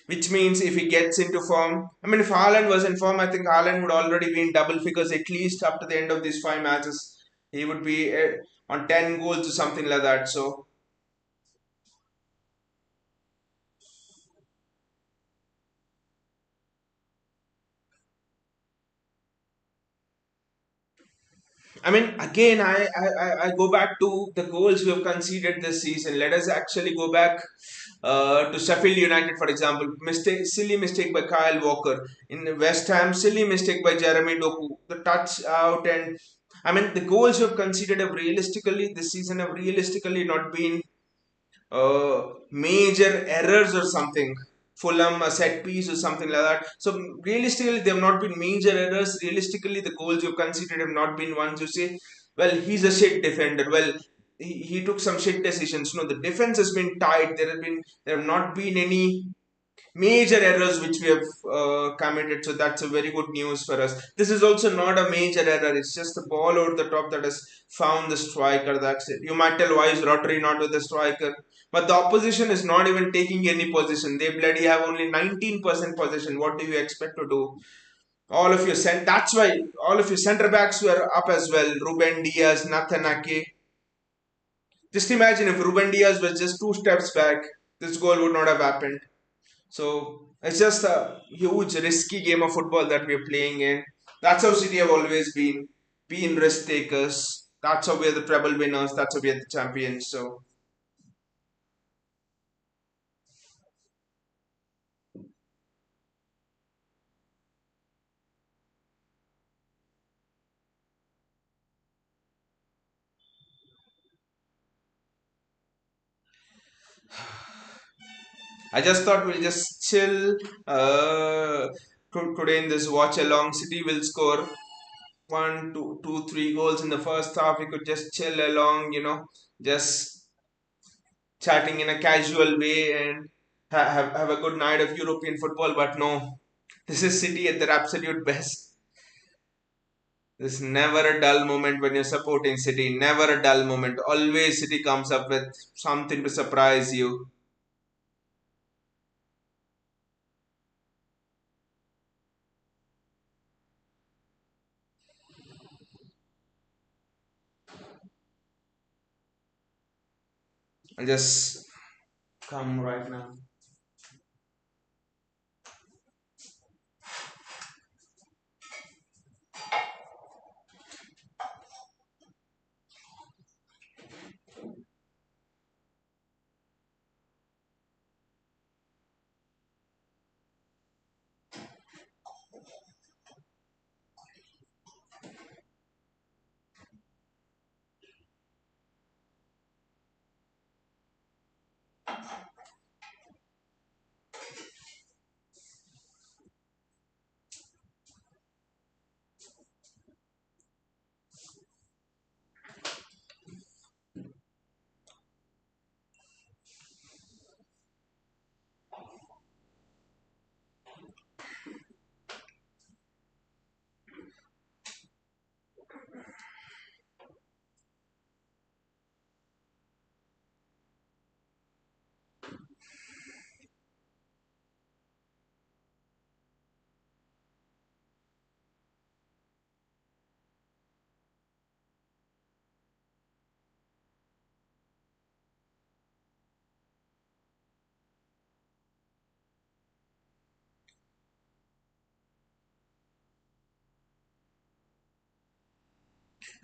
Which means if he gets into form, I mean, if Haaland was in form, I think Haaland would already be in double figures at least after the end of these 5 matches. He would be on 10 goals or something like that. So I mean, again, I go back to the goals we have conceded this season. Let us actually go back to Sheffield United, for example. Silly mistake by Kyle Walker. In West Ham, silly mistake by Jeremy Doku. The touch out, and I mean, the goals you have conceded have realistically this season have realistically not been major errors or something. Fulham a set piece or something like that. So realistically, they have not been major errors. Realistically, the goals you've conceded have not been ones you say, well, he's a shit defender. Well, he took some shit decisions. No, the defense has been tight. There have not been any major errors which we have committed. So that's a very good news for us. This is also not a major error. It's just the ball over the top that has found the striker. That's it. You might tell why is Rotary not with the striker, but the opposition is not even taking any position. They bloody have only 19% position. What do you expect to do? All of your that's why all of your centre backs were up as well. Ruben Diaz, Nathan Ake. Just imagine if Ruben Diaz was just 2 steps back, this goal would not have happened. So it's just a huge risky game of football that we're playing in. That's how City have always been risk takers. That's how we're the treble winners. That's how we're the champions. So I just thought we'll just chill. Today in this watch along, City will score one, two, two, 3 goals in the first half. We could just chill along, just chatting in a casual way and have a good night of European football. But no, this is City at their absolute best. There's never a dull moment when you're supporting City. Never a dull moment. Always City comes up with something to surprise you. I'll just come right now.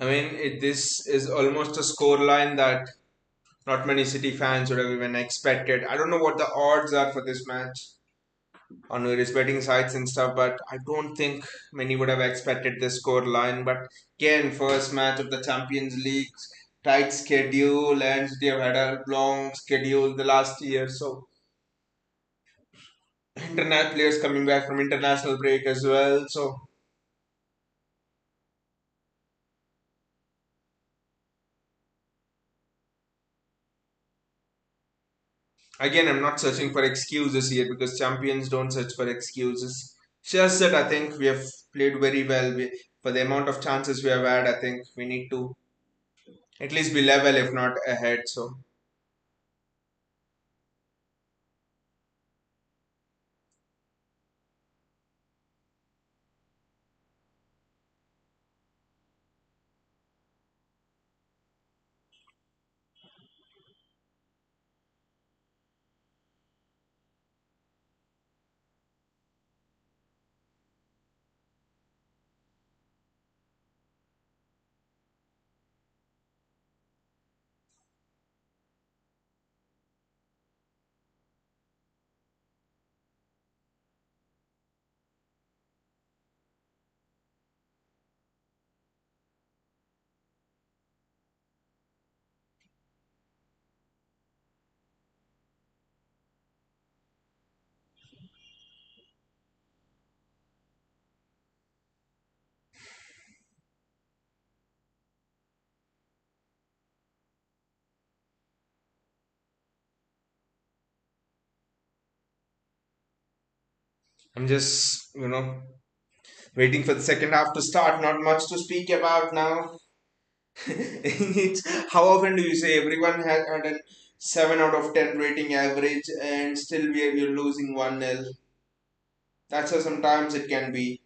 I mean, this is almost a score line that not many City fans would have even expected. I don't know what the odds are for this match on various betting sites and stuff, but I don't think many would have expected this score line. But again, first match of the Champions League, tight schedule, and they have had a long schedule the last year. So international players coming back from international break as well. So again, I'm not searching for excuses here because champions don't search for excuses. Just that I think we have played very well. For the amount of chances we have had, I think we need to at least be level, if not ahead. So I'm just, waiting for the second half to start. Not much to speak about now. How often do you say everyone had a 7 out of 10 rating average and still we're losing 1-0? That's how sometimes it can be.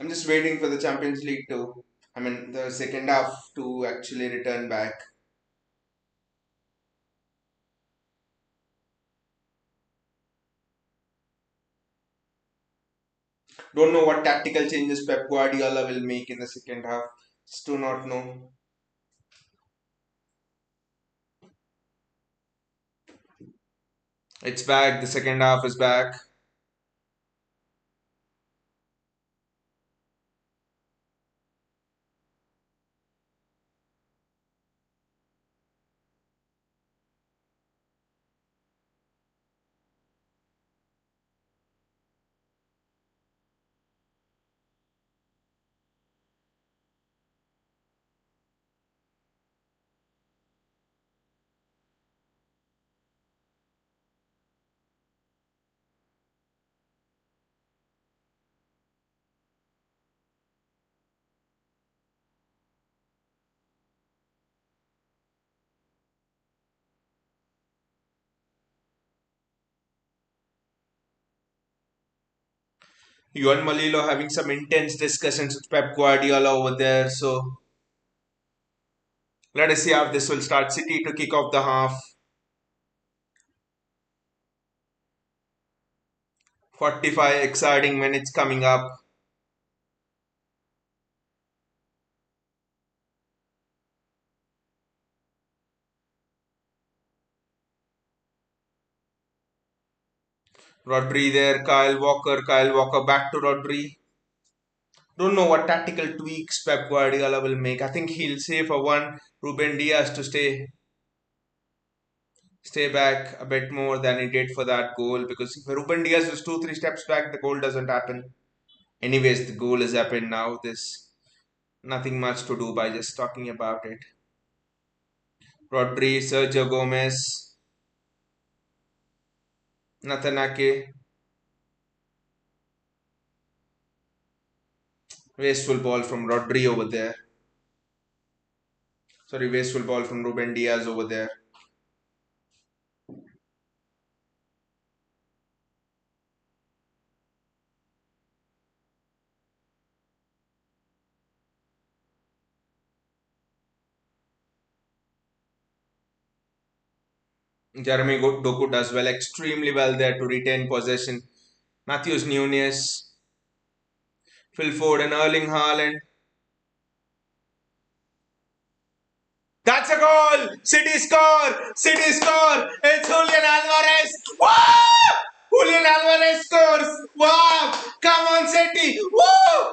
I'm just waiting for the Champions League the second half to actually return back. Don't know what tactical changes Pep Guardiola will make in the second half. Just do not know. It's back. The second half is back. Juan Malilo having some intense discussions with Pep Guardiola over there. So let us see how this will start. City to kick off the half. 45 exciting minutes coming up. Rodri there, Kyle Walker. Kyle Walker back to Rodri. Don't know what tactical tweaks Pep Guardiola will make. I think he'll say for one Ruben Diaz to stay back a bit more than he did for that goal, because if Ruben Diaz was 2-3 steps back, the goal doesn't happen. Anyways, the goal has happened now. There's nothing much to do by just talking about it. Rodri, Sergio Gomez, Natanake. Wasteful ball from Rodri over there. Sorry, wasteful ball from Ruben Diaz over there. Jeremy Doku does well, extremely well there to retain possession. Matthews Nunes, Phil Ford and Erling Haaland. That's a goal! City score! City score! It's Julian Alvarez! Wow! Julian Alvarez scores! Wow! Come on, City! Woo!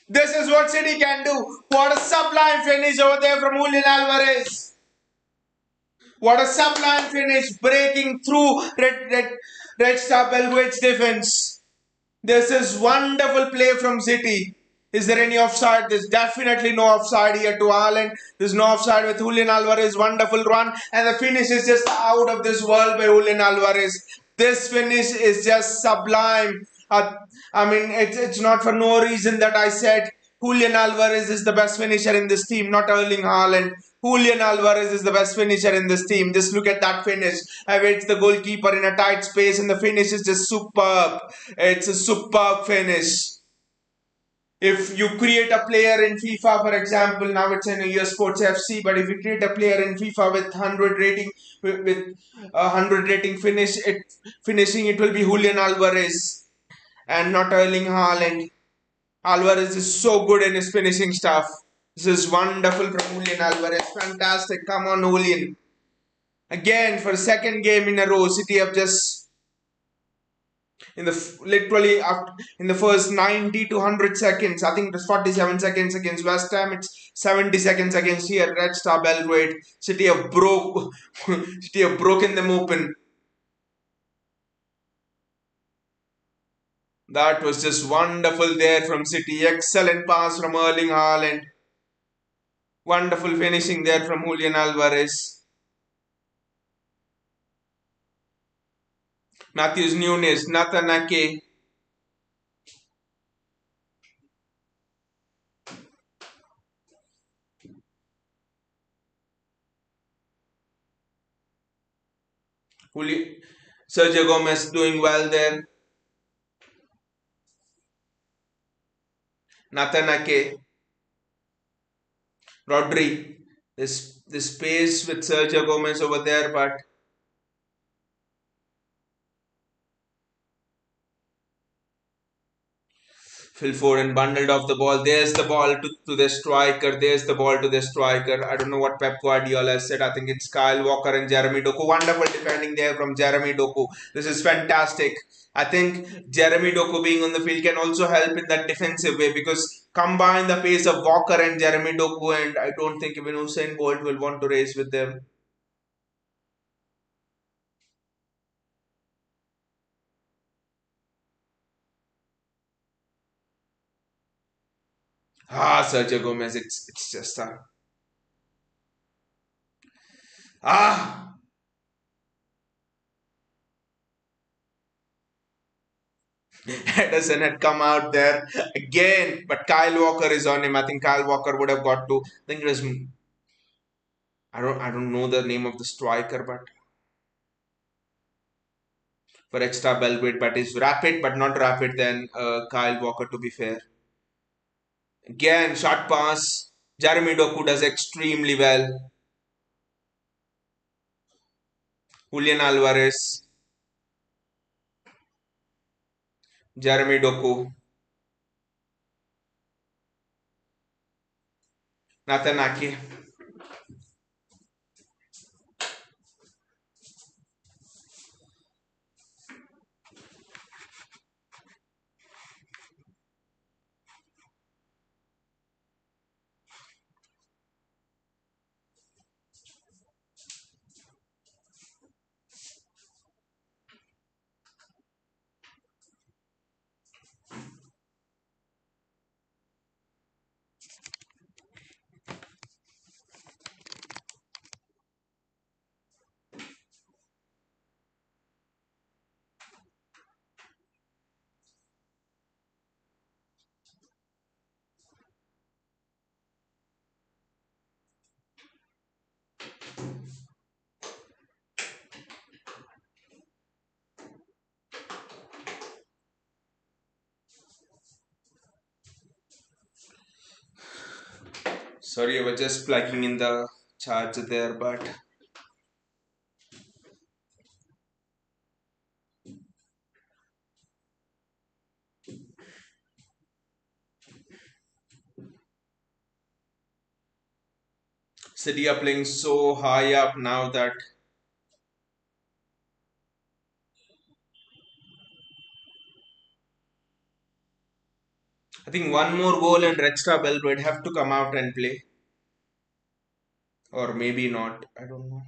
This is what City can do. What a sublime finish over there from Julian Alvarez. What a sublime finish, breaking through Red Star Belgrade's defense. This is wonderful play from City. Is there any offside? There's definitely no offside here to Haaland. There's no offside with Julian Alvarez. Wonderful run. And the finish is just out of this world by Julian Alvarez. This finish is just sublime. It's not for no reason that I said Julian Alvarez is the best finisher in this team, not Erling Haaland. Julian Alvarez is the best finisher in this team. Just look at that finish. Awaits the goalkeeper in a tight space, and the finish is just superb. It's a superb finish. If you create a player in FIFA, for example, now it's in a Sports FC, but if you create a player in FIFA with 100 rating, with a 100 rating finishing, it will be Julian Alvarez and not Erling Haaland. Alvarez is so good in his finishing stuff. This is wonderful from Julian Alvarez. Fantastic. Come on, Julian. Again, for a second game in a row, City have just literally after in the first 90 to 100 seconds. I think it's 47 seconds against West Ham. It's 70 seconds against here Red Star Belgrade. City have City have broken them open. That was just wonderful there from City. Excellent pass from Erling Haaland. Wonderful finishing there from Julian Alvarez. Matthews Nunes, Nathan Ake, Sergio Gomez doing well there. Nathan Ake, Rodri. This space with Sergio Gomez over there, but Phil Foden bundled off the ball. There's the ball to the striker. There's the ball to the striker. I don't know what Pep Guardiola said. I think it's Kyle Walker and Jeremy Doku. Wonderful defending there from Jeremy Doku. This is fantastic. I think Jeremy Doku being on the field can also help in that defensive way because combine the pace of Walker and Jeremy Doku, and I don't think even Usain Bolt will want to race with them. Sergio Gomez. It's just ah. Henderson had come out there again, but Kyle Walker is on him. I think Kyle Walker would have got to. I think it was. I don't know the name of the striker, but for Red Star Belgrade, but is rapid, but not rapid than Kyle Walker. To be fair, again short pass. Jeremy Doku does extremely well. Julian Alvarez, Jeremy Doku, Nathan Ake. Sorry, I was just plugging in the charger there, but City are playing so high up now that I think one more goal and Red Star Belgrade have to come out and play. Or maybe not. I don't know.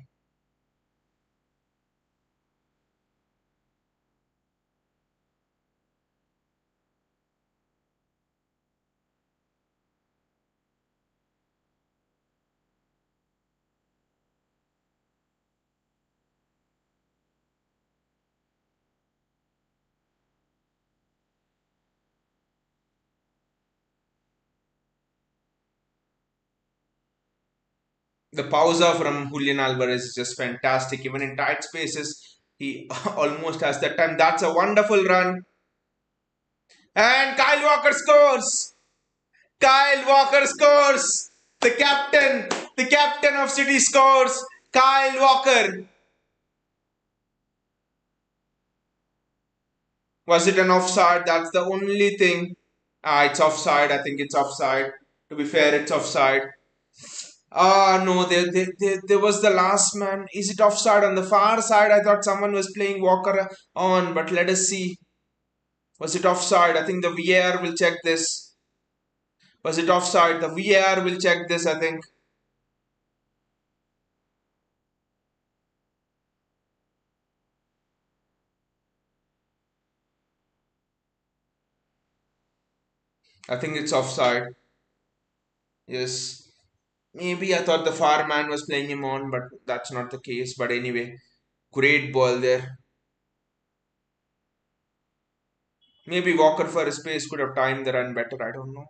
The pausa from Julian Alvarez is just fantastic. Even in tight spaces, he almost has that time. That's a wonderful run. And Kyle Walker scores. Kyle Walker scores. The captain of City scores. Kyle Walker. Was it an offside? That's the only thing. It's offside. I think it's offside. To be fair, it's offside. No, there was the last man. Is it offside on the far side? I thought someone was playing Walker on, but let us see. Was it offside? I think the VAR will check this. Was it offside? The VAR will check this, I think. I think it's offside. Yes. Maybe I thought the far man was playing him on, but that's not the case. But anyway, great ball there. Maybe Walker for a space could have timed the run better. I don't know.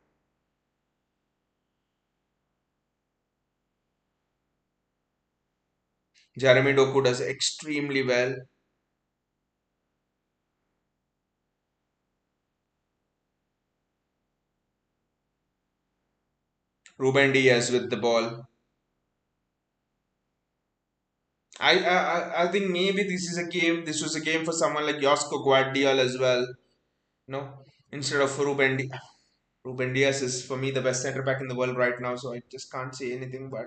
Jeremy Doku does extremely well. Ruben Diaz with the ball. I think maybe this is a game. This was a game for someone like Josko Guardiola as well. No, instead of Ruben Diaz is for me the best centre back in the world right now. So I just can't say anything. But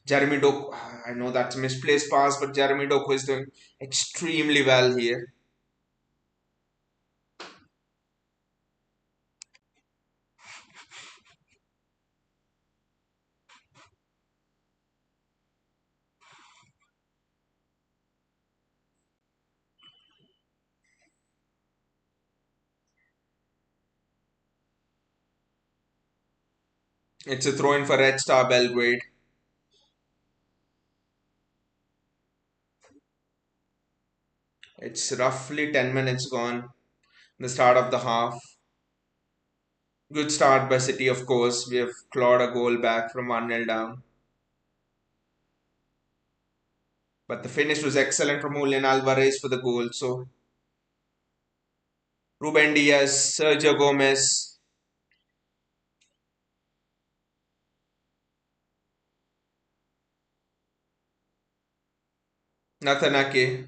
Jeremy Doku, I know that's a misplaced pass, but Jeremy Doku is doing extremely well here. It's a throw in for Red Star Belgrade. It's roughly 10 minutes gone. The start of the half. Good start by City, of course. We have clawed a goal back from 1-0 down. But the finish was excellent from Julian Alvarez for the goal. So Ruben Diaz, Sergio Gomez, Nathan Ake,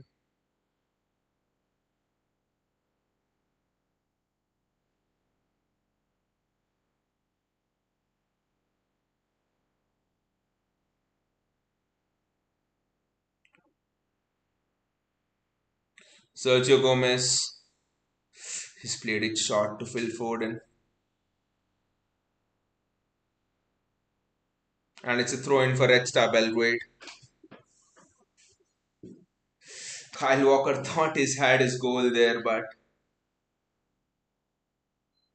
Sergio Gomez. He's played it short to Phil Foden. And it's a throw in for Red Star Belgrade. Kyle Walker thought he's had his goal there, but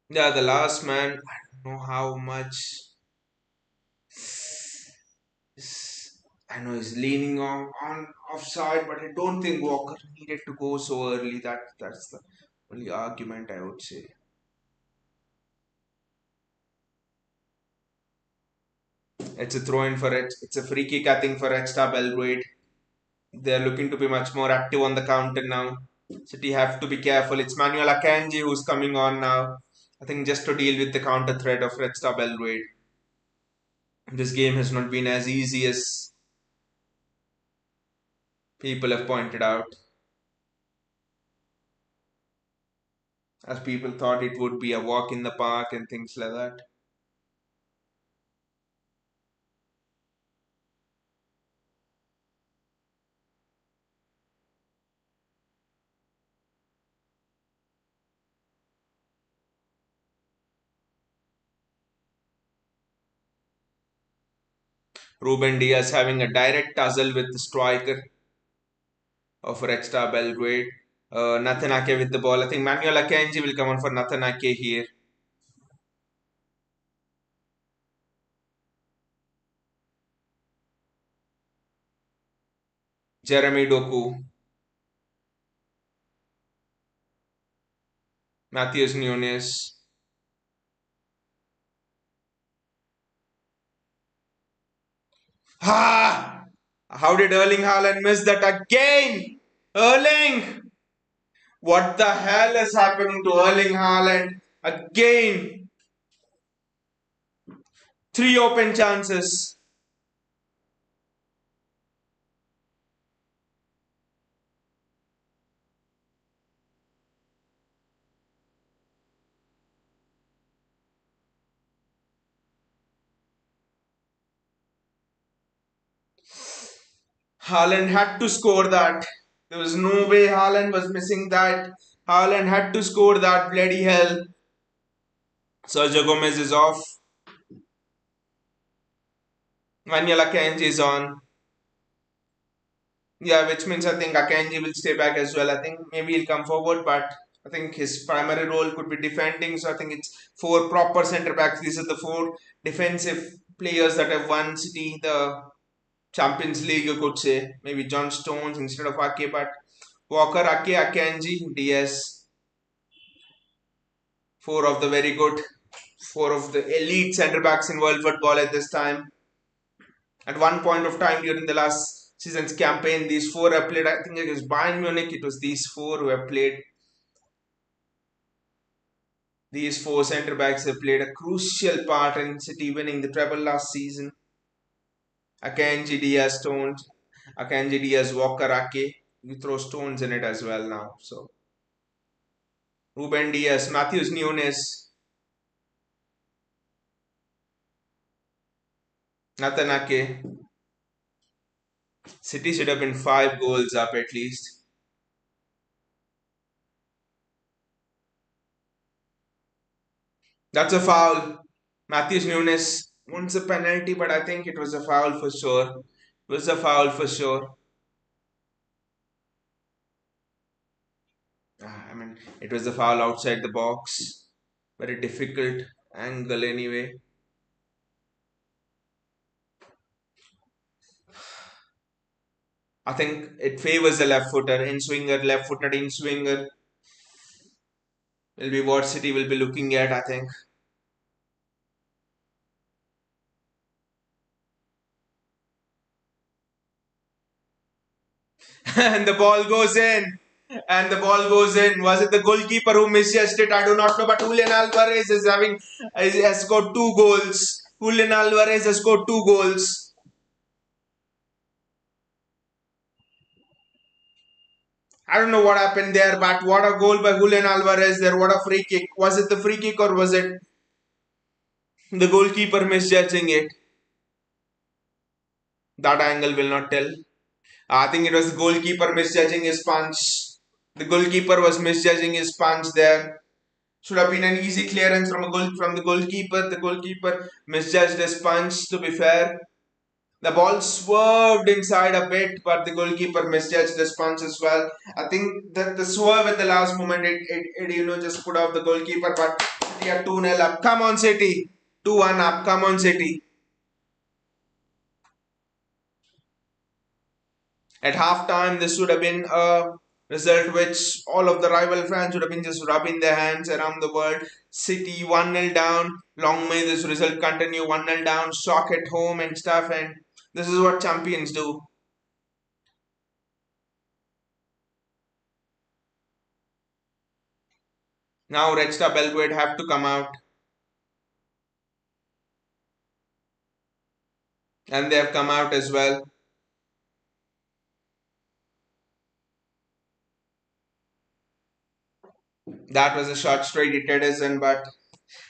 yeah, the last man, I don't know how much. I know he's leaning on offside, but I don't think Walker needed to go so early. That's the only argument I would say. It's a throw in for it. It's a free kick, I think, for Red Star Belgrade. They're looking to be much more active on the counter now. City have to be careful. It's Manuel Akanji who's coming on now. I think just to deal with the counter threat of Red Star Belgrade. This game has not been as easy as people have pointed out, as people thought it would be a walk in the park and things like that. Ruben Diaz having a direct tussle with the striker of Red Star Belgrade. Nathan Ake with the ball. I think Manuel Akanji will come on for Nathan Ake here. Jeremy Doku, Matheus Nunes. Ha! How did Erling Haaland miss that again? Erling! What the hell is happening to Erling Haaland? Again! Three open chances. Haaland had to score that. There was no way Haaland was missing that. Haaland had to score that, bloody hell. Sergio Gomez is off. Vanyala Kenji is on. Yeah, which means I think Akanji will stay back as well. I think maybe he'll come forward, but I think his primary role could be defending. So I think it's four proper centre backs. These are the four defensive players that have won City the Champions League, you could say. Maybe John Stones instead of Ake, but Walker, Ake, Akanji, Diaz. Four of the very good, four of the elite centre backs in world football at this time. At one point of time during the last season's campaign, these four have played. I think it was Bayern Munich. It was these four who have played. These four centre backs have played a crucial part in City winning the treble last season. Akanji Diaz stones, Akanji Diaz Walker Ake. You throw stones in it as well now. So Ruben Diaz, Matthews Nunes, Nathan Ake. City should have been 5 goals up at least. That's a foul. Matthews Nunes wants a penalty, but I think it was a foul for sure. It was a foul for sure. I mean, it was a foul outside the box. Very difficult angle anyway. I think it favors the left footer, in swinger, left footed in swinger will be what City will be looking at, I think. And the ball goes in. And the ball goes in. Was it the goalkeeper who misjudged it? I do not know. But Julian Alvarez has scored 2 goals. Julian Alvarez has scored 2 goals. I don't know what happened there, but what a goal by Julian Alvarez there. What a free kick. Was it the free kick or was it the goalkeeper misjudging it? That angle will not tell. I think it was the goalkeeper misjudging his punch. The goalkeeper was misjudging his punch there. Should have been an easy clearance from the goalkeeper. The goalkeeper misjudged his punch, to be fair. The ball swerved inside a bit, but the goalkeeper misjudged his punch as well. I think that the swerve at the last moment, it just put off the goalkeeper, but City are 2-0 up. Come on, City. 2-1 up. Come on, City. At halftime, this would have been a result which all of the rival fans would have been just rubbing their hands around the world. City 1-0 down. Long may this result continue. 1-0 down. Shock at home and stuff. And this is what champions do. Now Red Star Belgrade have to come out. And they have come out as well. That was a shot straight at Edison, but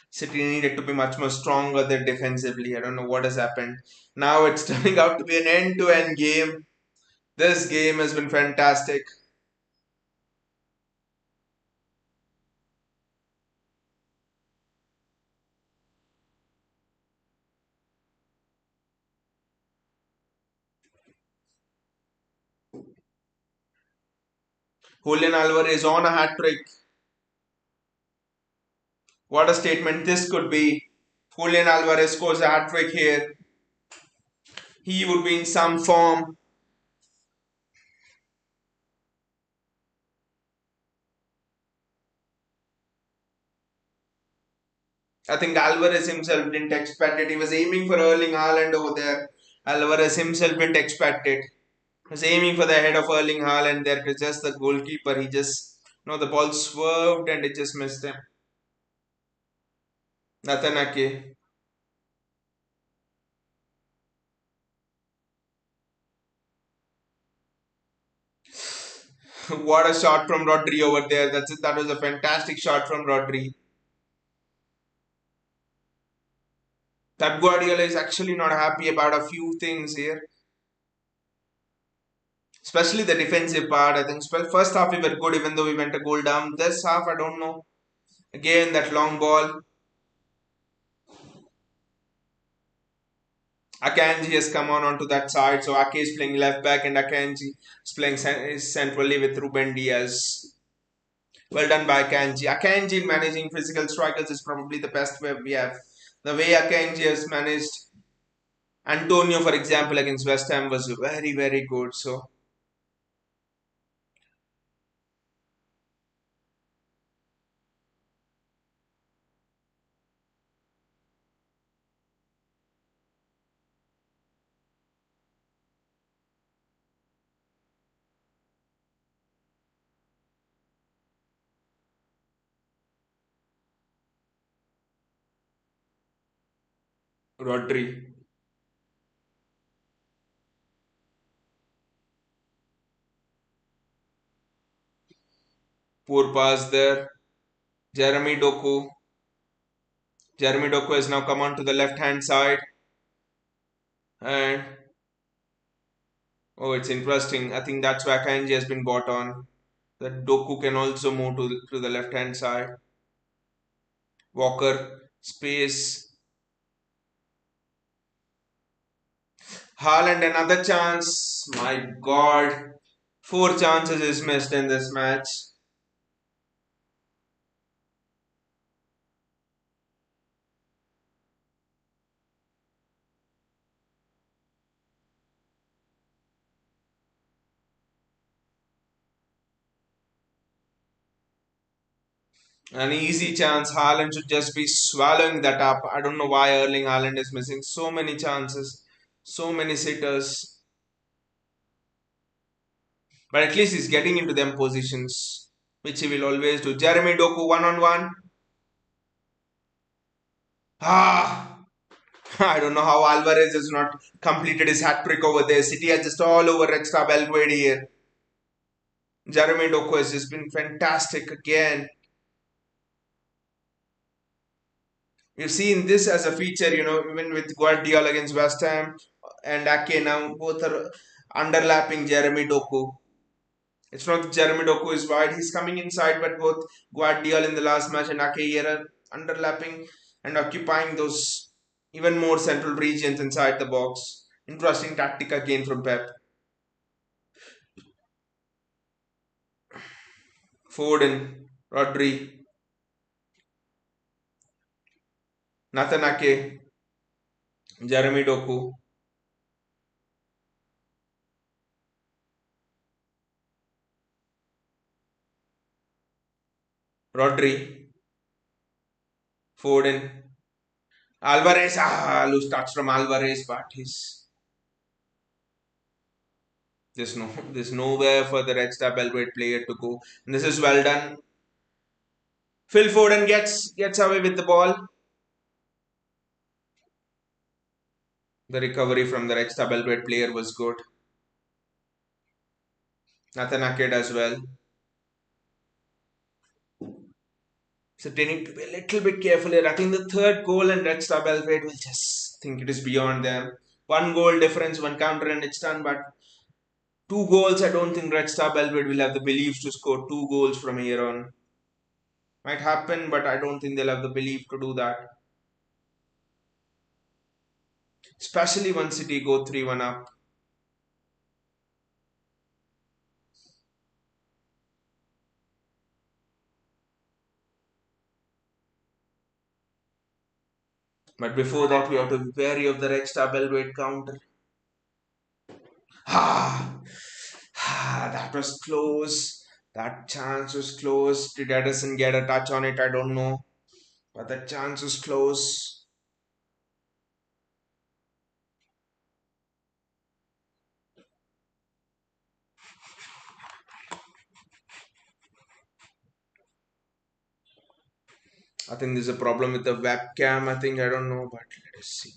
City needed to be much more stronger there defensively. I don't know what has happened. Now it's turning out to be an end-to-end game. This game has been fantastic. Julian Alvarez on a hat-trick. What a statement this could be. Julian Alvarez scores a hat-trick here. He would be in some form. I think Alvarez himself didn't expect it. He was aiming for Erling Haaland over there. Alvarez himself didn't expect it. He was aiming for the head of Erling Haaland there. It's just the goalkeeper. He just, the ball swerved and it just missed him. Nathan Ake. What a shot from Rodri over there. That's it. That was a fantastic shot from Rodri. That Guardiola is actually not happy about a few things here. Especially the defensive part. I think first half we were good even though we went a goal down. This half, I don't know. Again, that long ball. Akanji has come on onto that side. So Ake is playing left back and Akanji is playing centrally with Ruben Diaz. Well done by Akanji. Akanji managing physical strikers is probably the best way we have. The way Akanji has managed Antonio, for example, against West Ham was very, very good. So Rodri. Poor pass there. Jeremy Doku. Jeremy Doku has now come on to the left hand side. And oh, it's interesting. I think that's why Kanji has been bought on. That Doku can also move to the left hand side. Walker, space. Haaland, another chance. My God. Four chances is missed in this match. An easy chance. Haaland should just be swallowing that up. I don't know why Erling Haaland is missing so many chances, so many sitters. But at least he's getting into them positions, which he will always do. Jeremy Doku one on one. Ah, I don't know how Alvarez has not completed his hat trick over there. City are just all over Red Star Belgrade here. Jeremy Doku has just been fantastic again. We've seen this as a feature, even with Guardiola against West Ham and Ake now, both are underlapping Jeremy Doku. It's not that Jeremy Doku is wide, he's coming inside, but both Guardiola in the last match and Ake here are underlapping and occupying those even more central regions inside the box. Interesting tactic again from Pep. Foden, Rodri, Nathan Ake, Jeremy Doku, Rodri, Foden, Alvarez. Loose touch from Alvarez, but there's nowhere for the Red Star Belgrade player to go. And this is well done. Phil Foden gets away with the ball. The recovery from the Red Star Belgrade player was good. Nathan Aked as well. So they need to be a little bit careful here. I think the third goal and Red Star Belgrade will just think it is beyond them. One goal difference, one counter and it's done. But two goals, I don't think Red Star Belgrade will have the belief to score two goals from here on. Might happen, but I don't think they'll have the belief to do that. Especially when City go 3-1 up. But before that, we have to be wary of the Red Star Belgrade counter. Ah, that was close. That chance was close. Did Edison get a touch on it? I don't know. But the chance was close. I think there's a problem with the webcam. I think I don't know, but let us see.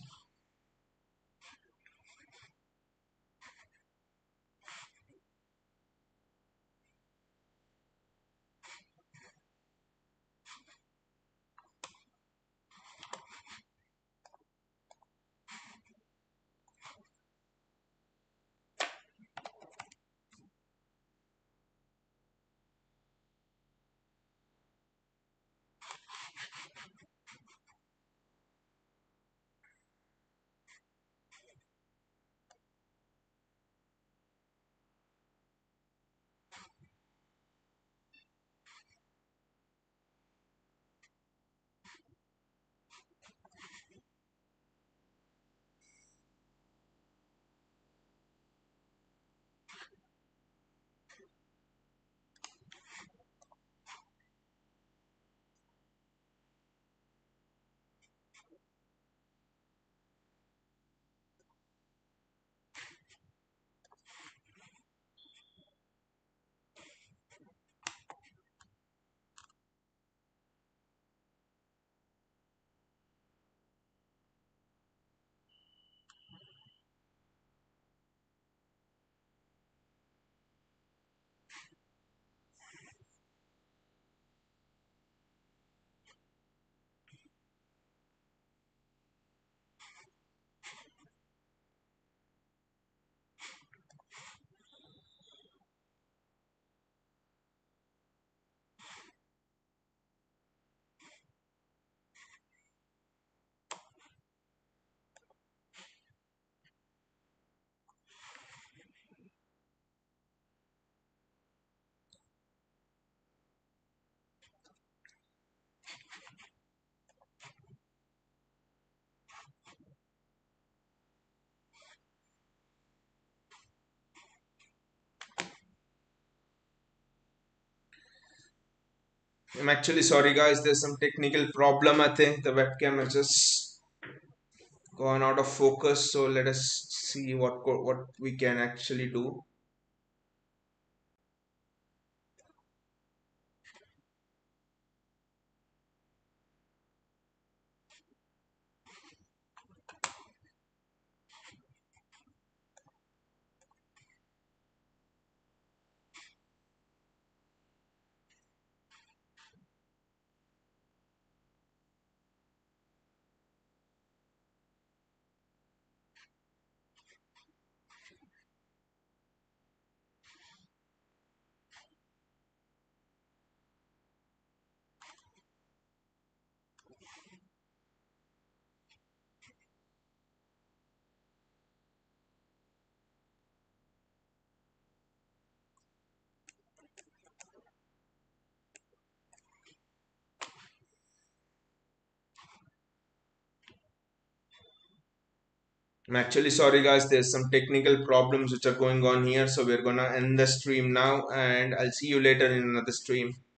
I'm actually sorry, guys. There's some technical problem. I think the webcam is just gone out of focus. So let us see what we can actually do. I'm actually sorry, guys. There's some technical problems which are going on here. So we're gonna end the stream now, and I'll see you later in another stream.